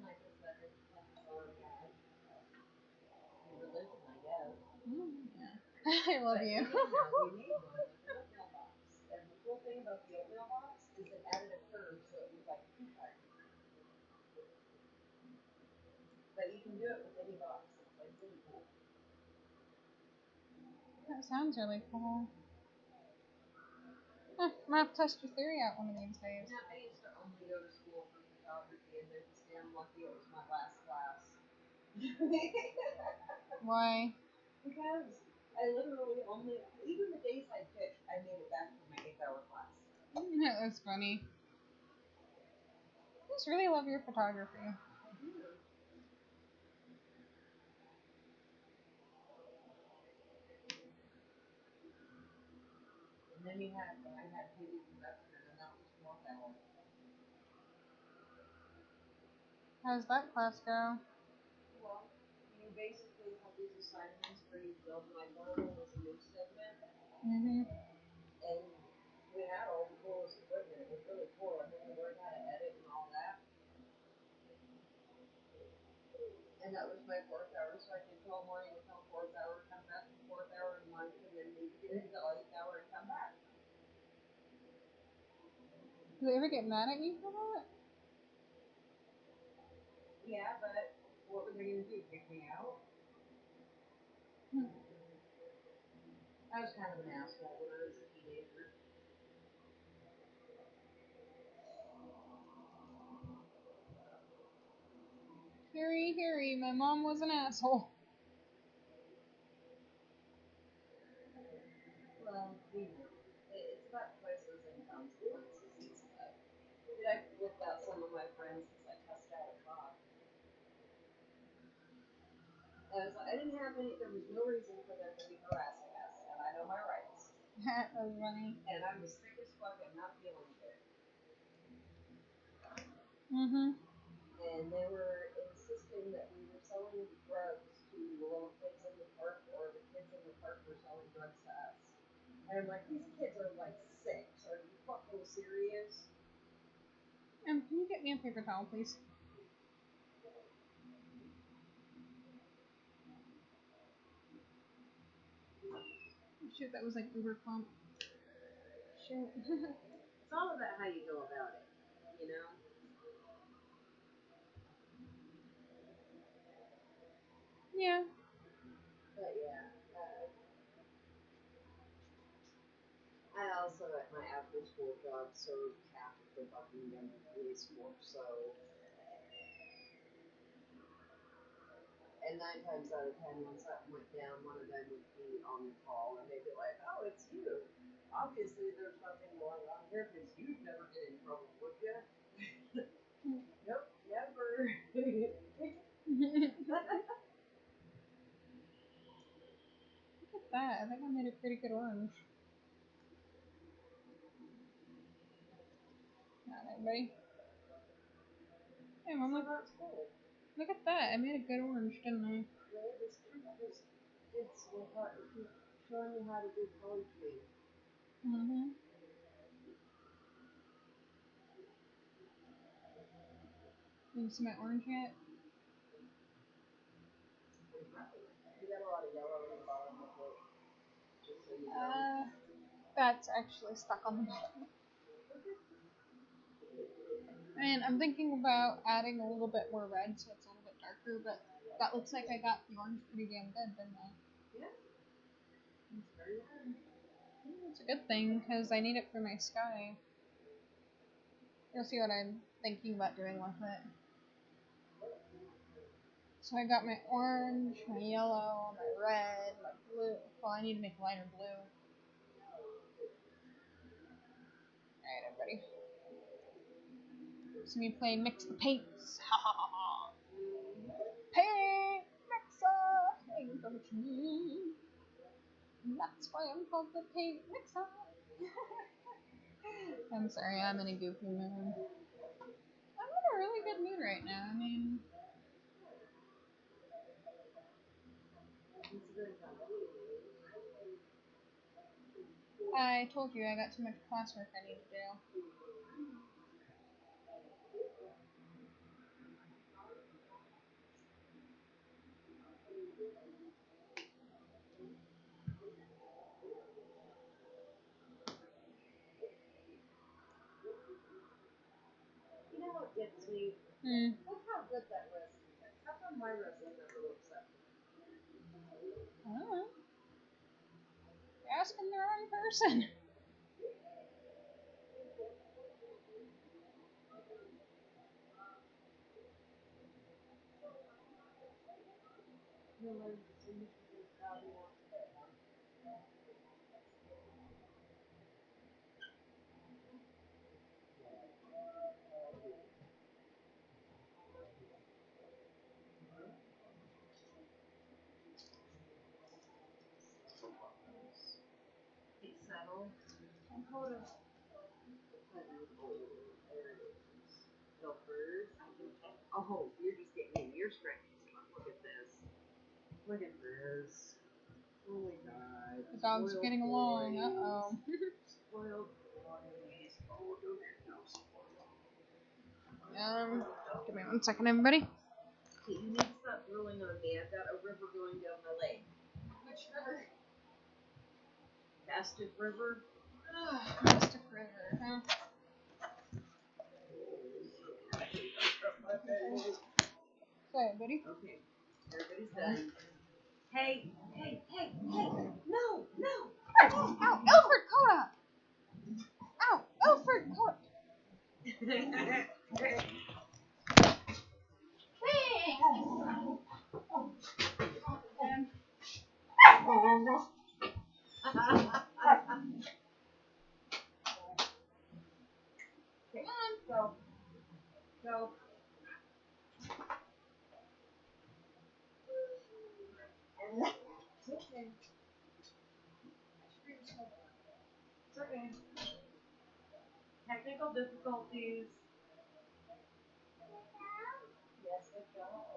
My pathetic sorry guy. Religion, I guess. I love you. We made one with an oatmeal box. And the cool thing about the oatmeal box is it added a curve so it was like two-timer. But you can do it with any box. It's like really cool. That sounds really cool. I'm gonna have to test your theory out one of these days. Now, I used to only go to school for photography, and it's damn lucky it was my last class. Why? Because I literally only, even the days I picked, I made it back for my 8-hour class. That's funny. I just really love your photography. I do. And then I had TV production, and that was 12 hours. How does that class go? Well, you basically have these assignments where you build my phone as a news segment, Mm-hmm. and we had all the coolest equipment. It was really cool, and then you learn how to edit and all that. And that was my 4th hour, so I did 12 morning until 4th hour, come back to 4th hour in lunch, and then maybe get until 8th hour and come back. Do they ever get mad at you for that? Yeah, but what were they going to do? Kick me out? I was kind of an asshole when I was a teenager. my mom was an asshole. Well, it's about choices and consequences and stuff. I flipped out some of my friends because I cussed out a cop. I didn't have any, there was no reason for them to be harassing us, and I know my rights. That was funny. And I was sick as fuck and not feeling good. Mm-hmm. And they were insisting that we were selling drugs to the little kids in the park, or the kids in the park were selling drugs to us. And I'm like, these kids are like 6. Are you fucking serious? Can you get me a paper towel, please? Shoot, that was like Uber pump. Shoot. It's all about how you go about it, you know? Yeah. But yeah, I also at my after school job served half of the Buckingham police force, so and 9 times out of 10 when something went down, one of them would be on the call and they'd be like, oh, it's you. Obviously there's nothing going on here because you'd never get in trouble, would you? Nope, never. Look at that. I think I made a pretty good orange. Not everybody. Hey, Mom, look at that. I made a good orange, didn't I? This kids will showing you how to do poetry. Mm-hmm. Did you see my orange yet? You got a lot of yellow in the bottom of it, just so you know. That's actually stuck on the bottom. I mean, I'm thinking about adding a little bit more red so it's a little bit darker, but that looks like I got the orange pretty damn good, didn't I? Yeah. It's very good. It's a good thing, because I need it for my sky. You'll see what I'm thinking about doing with it. So I got my orange, my yellow, my red, my blue. Well, I need to make a lighter blue. Alright, everybody. See me play Mix the Paints. Ha ha ha ha. Paint Mixer! Ain't got what you need. That's why I'm called the Paint Mixer. I'm sorry, I'm in a goofy mood. I'm in a really good mood right now. I mean, I told you I got too much classwork I need to do. You know what gets me? Look how good that resin is. How come my resin never looks up? I don't know. You're asking the wrong person. No, my signature is probably not today, huh? Hey, settle. Hold on. There it is. Filters. Oh, you're just getting in your strength. Look at this. Look at this. Oh my god. The dog's Spoiled getting along. boys. Uh-oh. Spoiled boys. Oh, don't get no spoiled. Give me 1 second, everybody. Okay, you need to stop ruling on me. I've got a river going down my lake. Which river? Mastiff River? Mystic River, huh? Sorry, buddy. Okay, everybody's done. Hey, hey, hey, hey! No, no! Ow! Alfred, caught up! Ow! Alfred, caught up! Hey! Go. Go. And then, it's okay. It's okay. Technical difficulties. Yes, good job.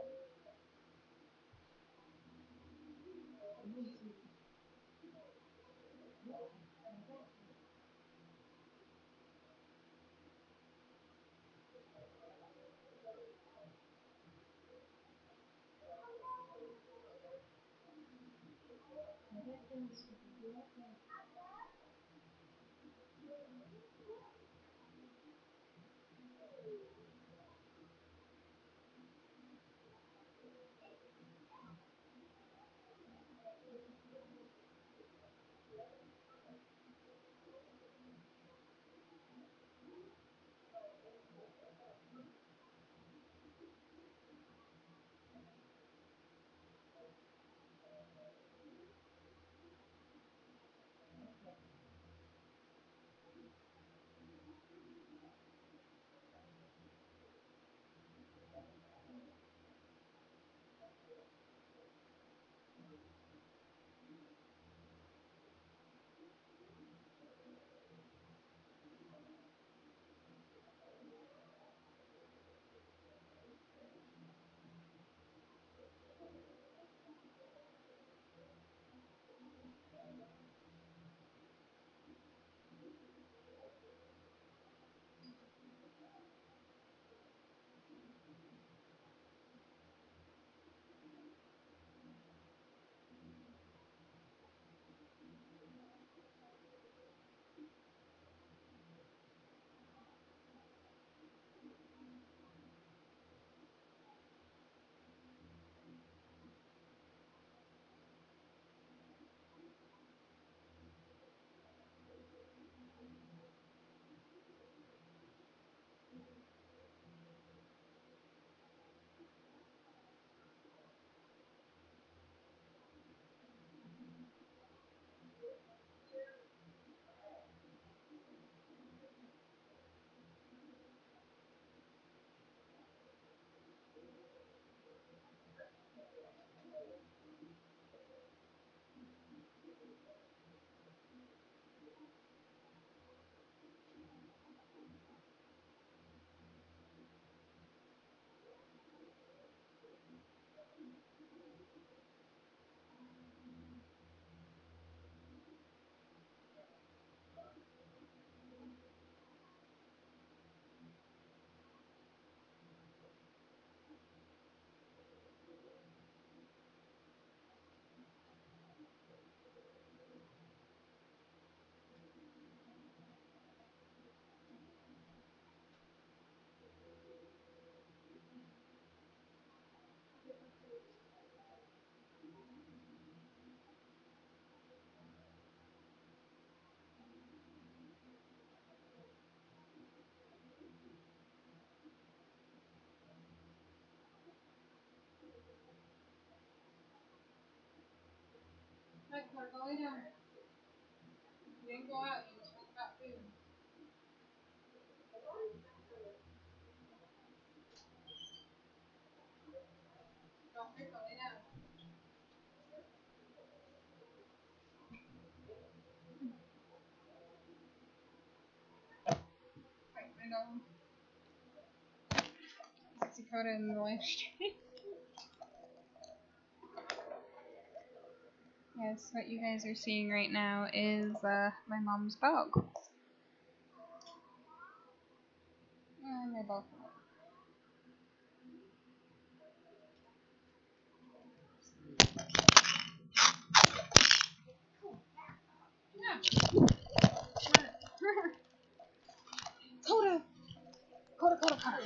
Right, Clark, go lay down. You didn't go out, you just went and got food. Don't hurt, go lay down. Right, my dog. It's Dakota in the live stream. Yes, what you guys are seeing right now is my mom's dog. And they're both. Yeah. Coda! Coda, Coda, Coda.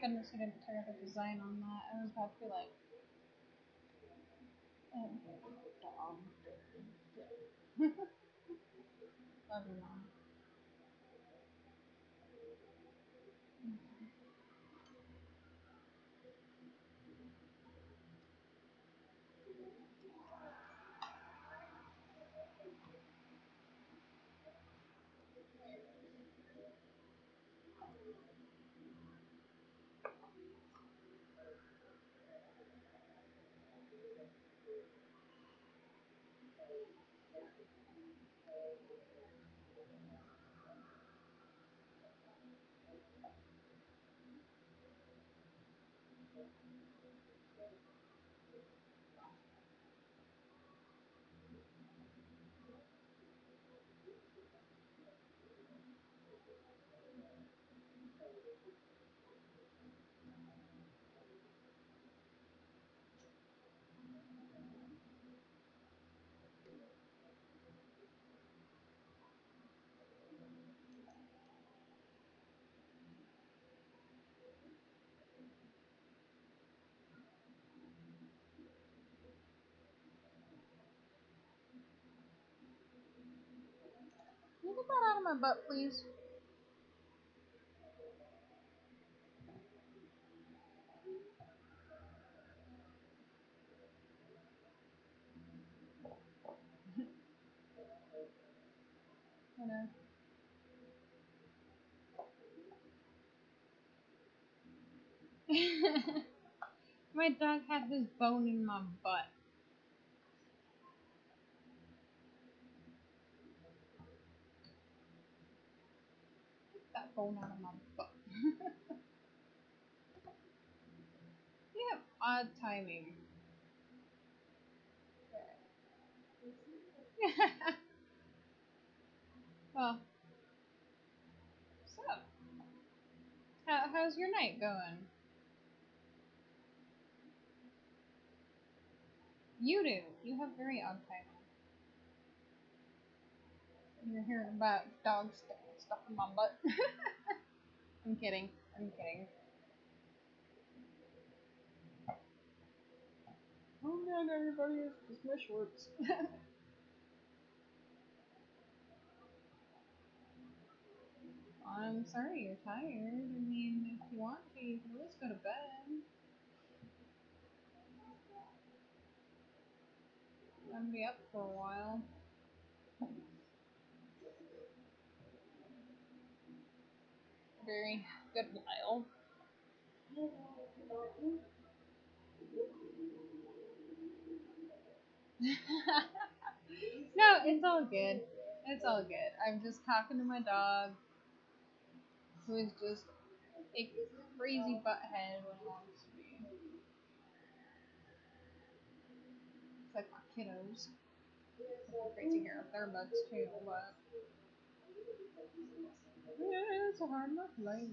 goodness he didn't tear the design on that. I was about to be like, oh, dog. Love you, Mom. Can you get that out of my butt, please? You know. My dog had this bone in my butt. Get that bone out of my butt. You have odd timing. Well, so, how's your night going? You do. You have very odd timing. You're hearing about dogs sticking stuff in my butt. I'm kidding. I'm kidding. Oh man, everybody, it's just my shorts. I'm sorry you're tired. I mean, if you want to, you can always go to bed. I'm gonna be up for a while. Very good while. No, it's all good. It's all good. I'm just talking to my dog, who is just a crazy butthead when he wants to be. It's like my kiddos. It's crazy hair up their butts too, but yeah, it's a hard enough life.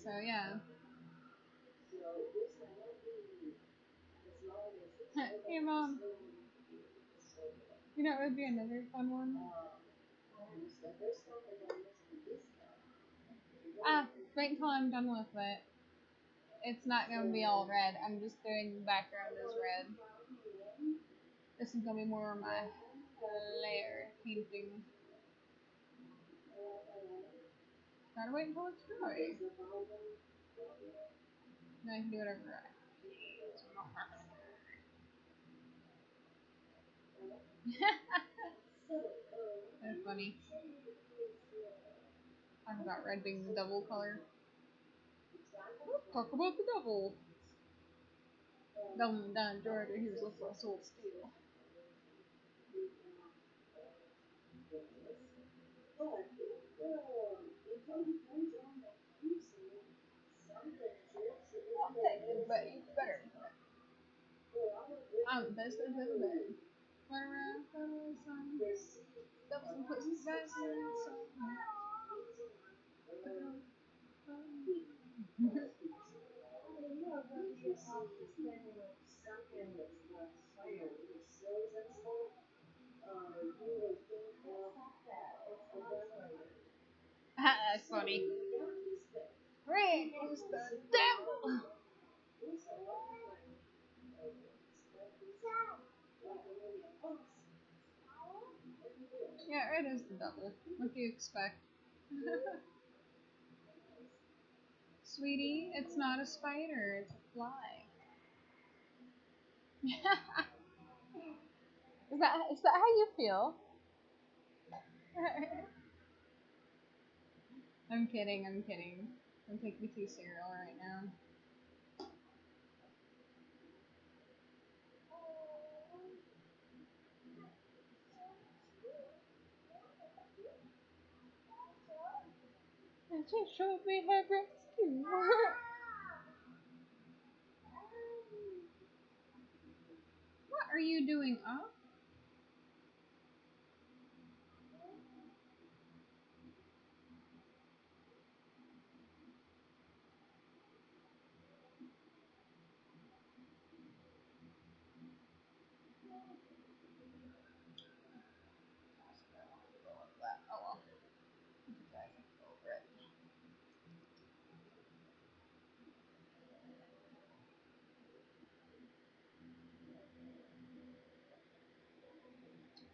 So yeah. Hey mom, you know it would be another fun one. Ah, wait until I'm done with it. It's not gonna be all red. I'm just doing the background as red. This is gonna be more of my layer painting. Gotta wait until it's dry. Now I can do whatever I That's funny. Talk about red being the devil color. Let's talk about the devil. Down Georgia, he was looking for a soul steal. Well, but you better. I'm the best I've ever been. Run around, son. Double some pussies, back That's funny. Rick is the devil. Yeah, it is the devil. What do you expect? Sweetie, it's not a spider, it's a fly. Is that how you feel? I'm kidding, I'm kidding. Don't take me too cereal right now. And she showed me her breasts too. What are you doing up? Oh well. You guys can go over it.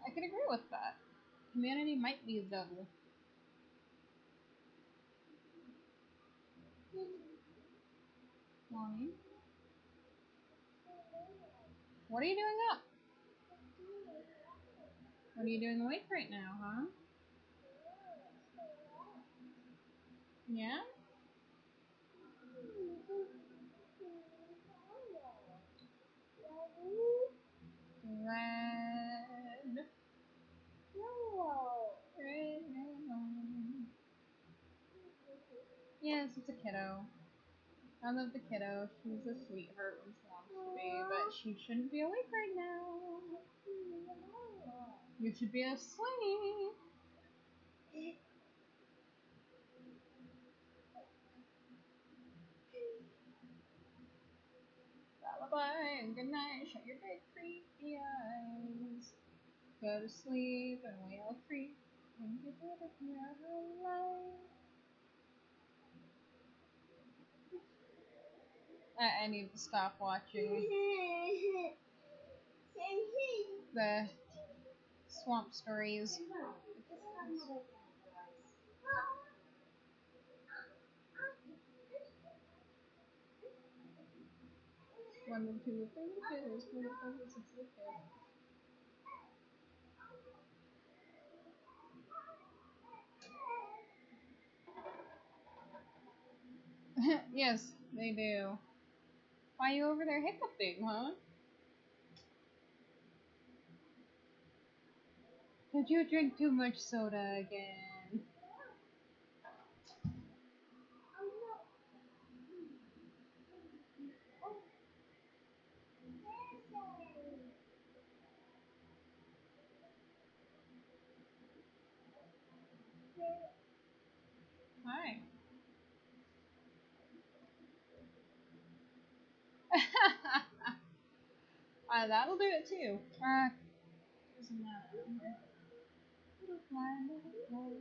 I could agree with that. Humanity might be the devil. Mommy, what are you doing up? What are you doing awake right now, huh? Yeah? Red. Red. Yes, it's a kiddo. I love the kiddo. She's a sweetheart when she wants to be, but she shouldn't be awake right now. You should be asleep. Lullaby and good night. Shut your big creepy eyes. Go to sleep and we all creep. And you did it your life. I need to stop watching the swamp stories. One and two of them kids, one of them is a kid. Yes, they do. Why you over there hiccuping, huh? Did you drink too much soda again? Hi. That'll do it too. Isn't that little fly, little fly.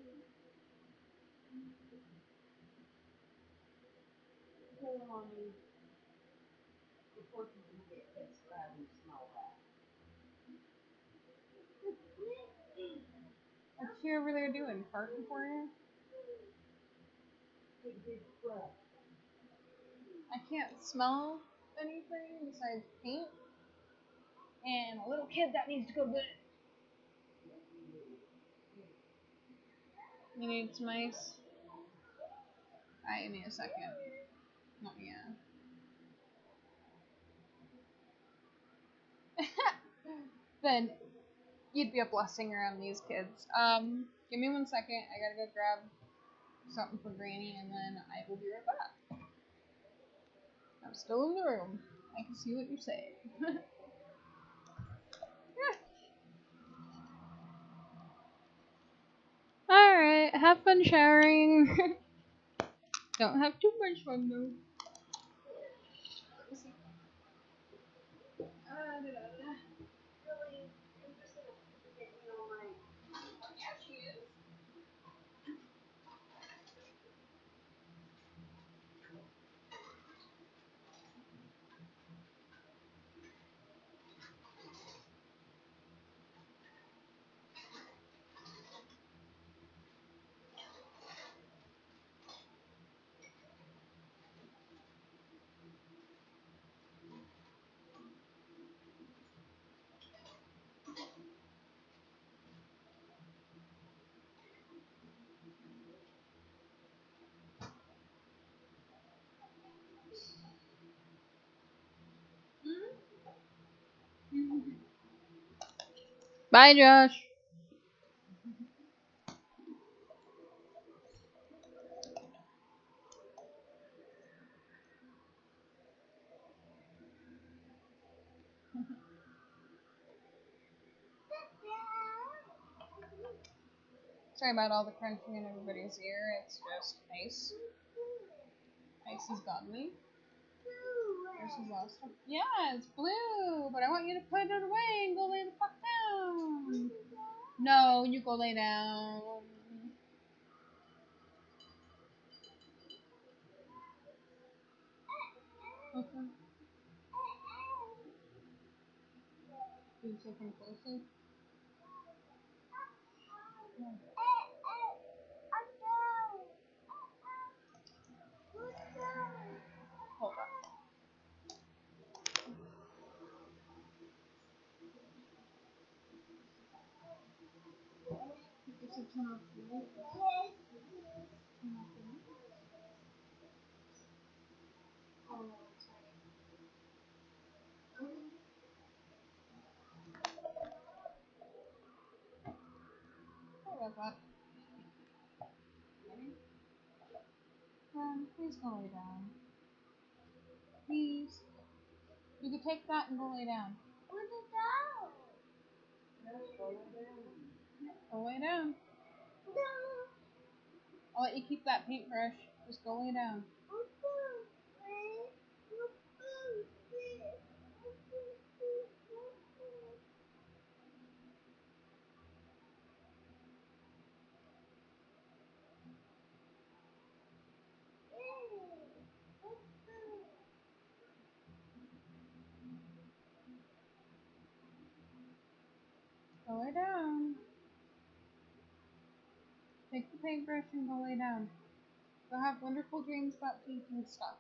Before you can get hit, grab and smell that. What's she over there doing? Farting for you? I can't smell anything besides paint and a little kid that needs to go to bed. You need some ice? I need a second. Not yet. Then you'd be a blessing around these kids. Give me 1 second. I gotta go grab something for Granny, and then I will be right back. I'm still in the room. I can see what you're saying. Alright, have fun showering. Don't have too much fun though. Really interested in getting on my. Yeah, she is. Bye, Josh. Sorry about all the crunching in everybody's ear. It's just Ice. Ice has gotten me. There's his last one. Yeah, it's blue, but I want you to put it away and go lay the fuck down. No, you go lay down. Okay. Can you take him closer? Yeah. Hold on. This is turn off the light. Turn off the light. Oh, sorry. Sorry about that. Please go lay down. Please. You can take that and go lay down. Go lay down. I'll let you keep that paintbrush. Just go lay down. Go lay down. Take the paintbrush and go lay down. Go have wonderful dreams about painting stuff.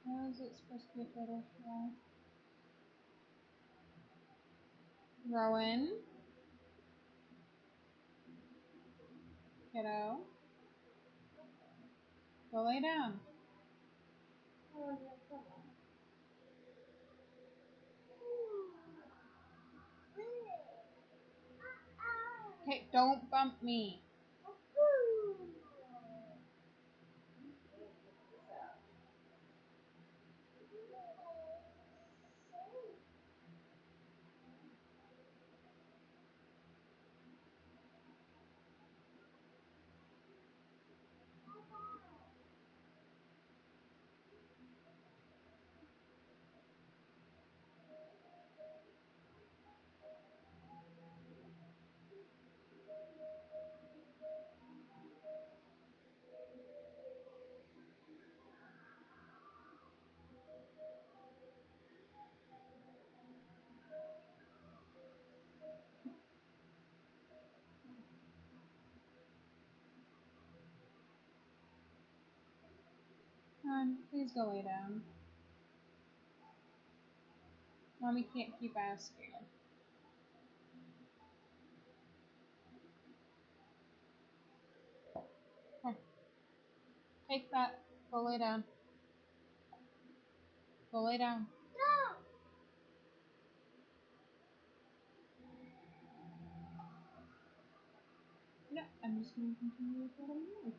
How is it supposed to be a turtle shell? Rowan? Kiddo? Go lay down. Okay, don't bump me. Please go lay down. Mommy can't keep asking. Come. Take that. Go lay down. Go lay down. No, I'm just going to continue with what I'm doing.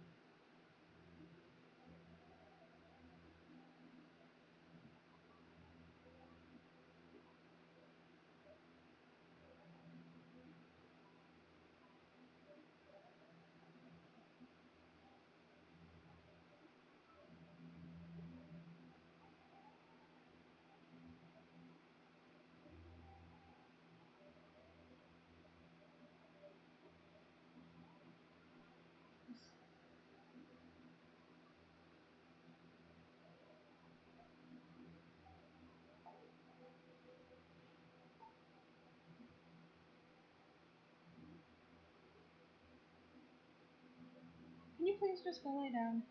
please just go lay down?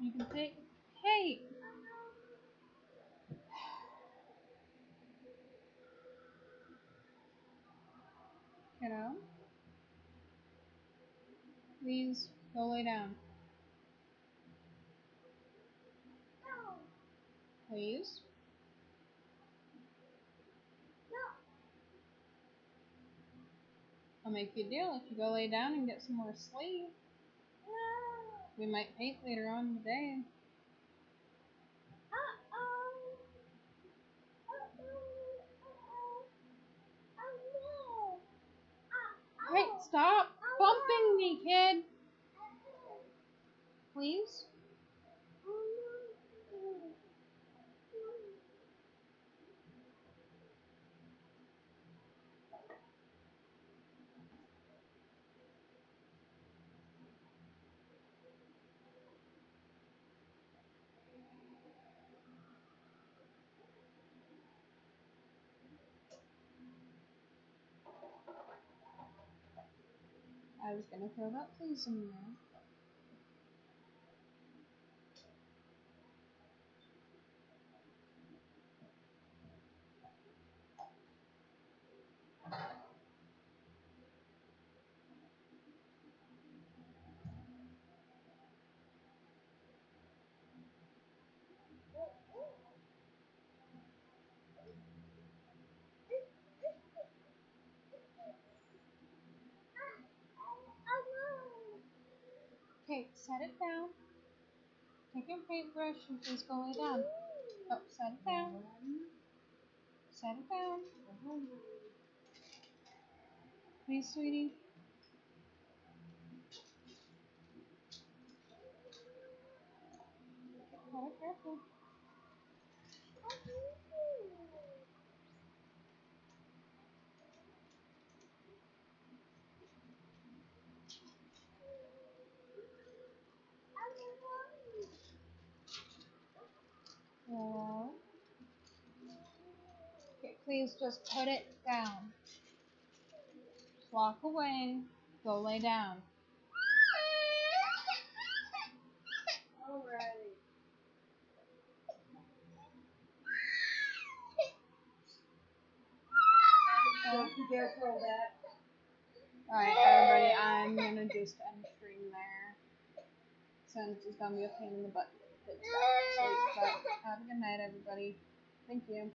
You can take. Hey! Kiddo? Please go lay down. Please? I'll make you a deal if you go lay down and get some more sleep. We might paint later on in the day. Hey, stop bumping me, kid! Please? I was gonna throw that please in there. Okay, set it down. Take your paintbrush and please go lay down. Oh, set it down. Set it down. Please, sweetie. Hold it careful. Hello? Okay, please just put it down. Just walk away. Go lay down. Alrighty. Don't forget to roll that. Alright, everybody, I'm gonna just end stream there. Since it's gonna be a pain in the butt to get kids back to sleep. But have a good night, everybody. Thank you.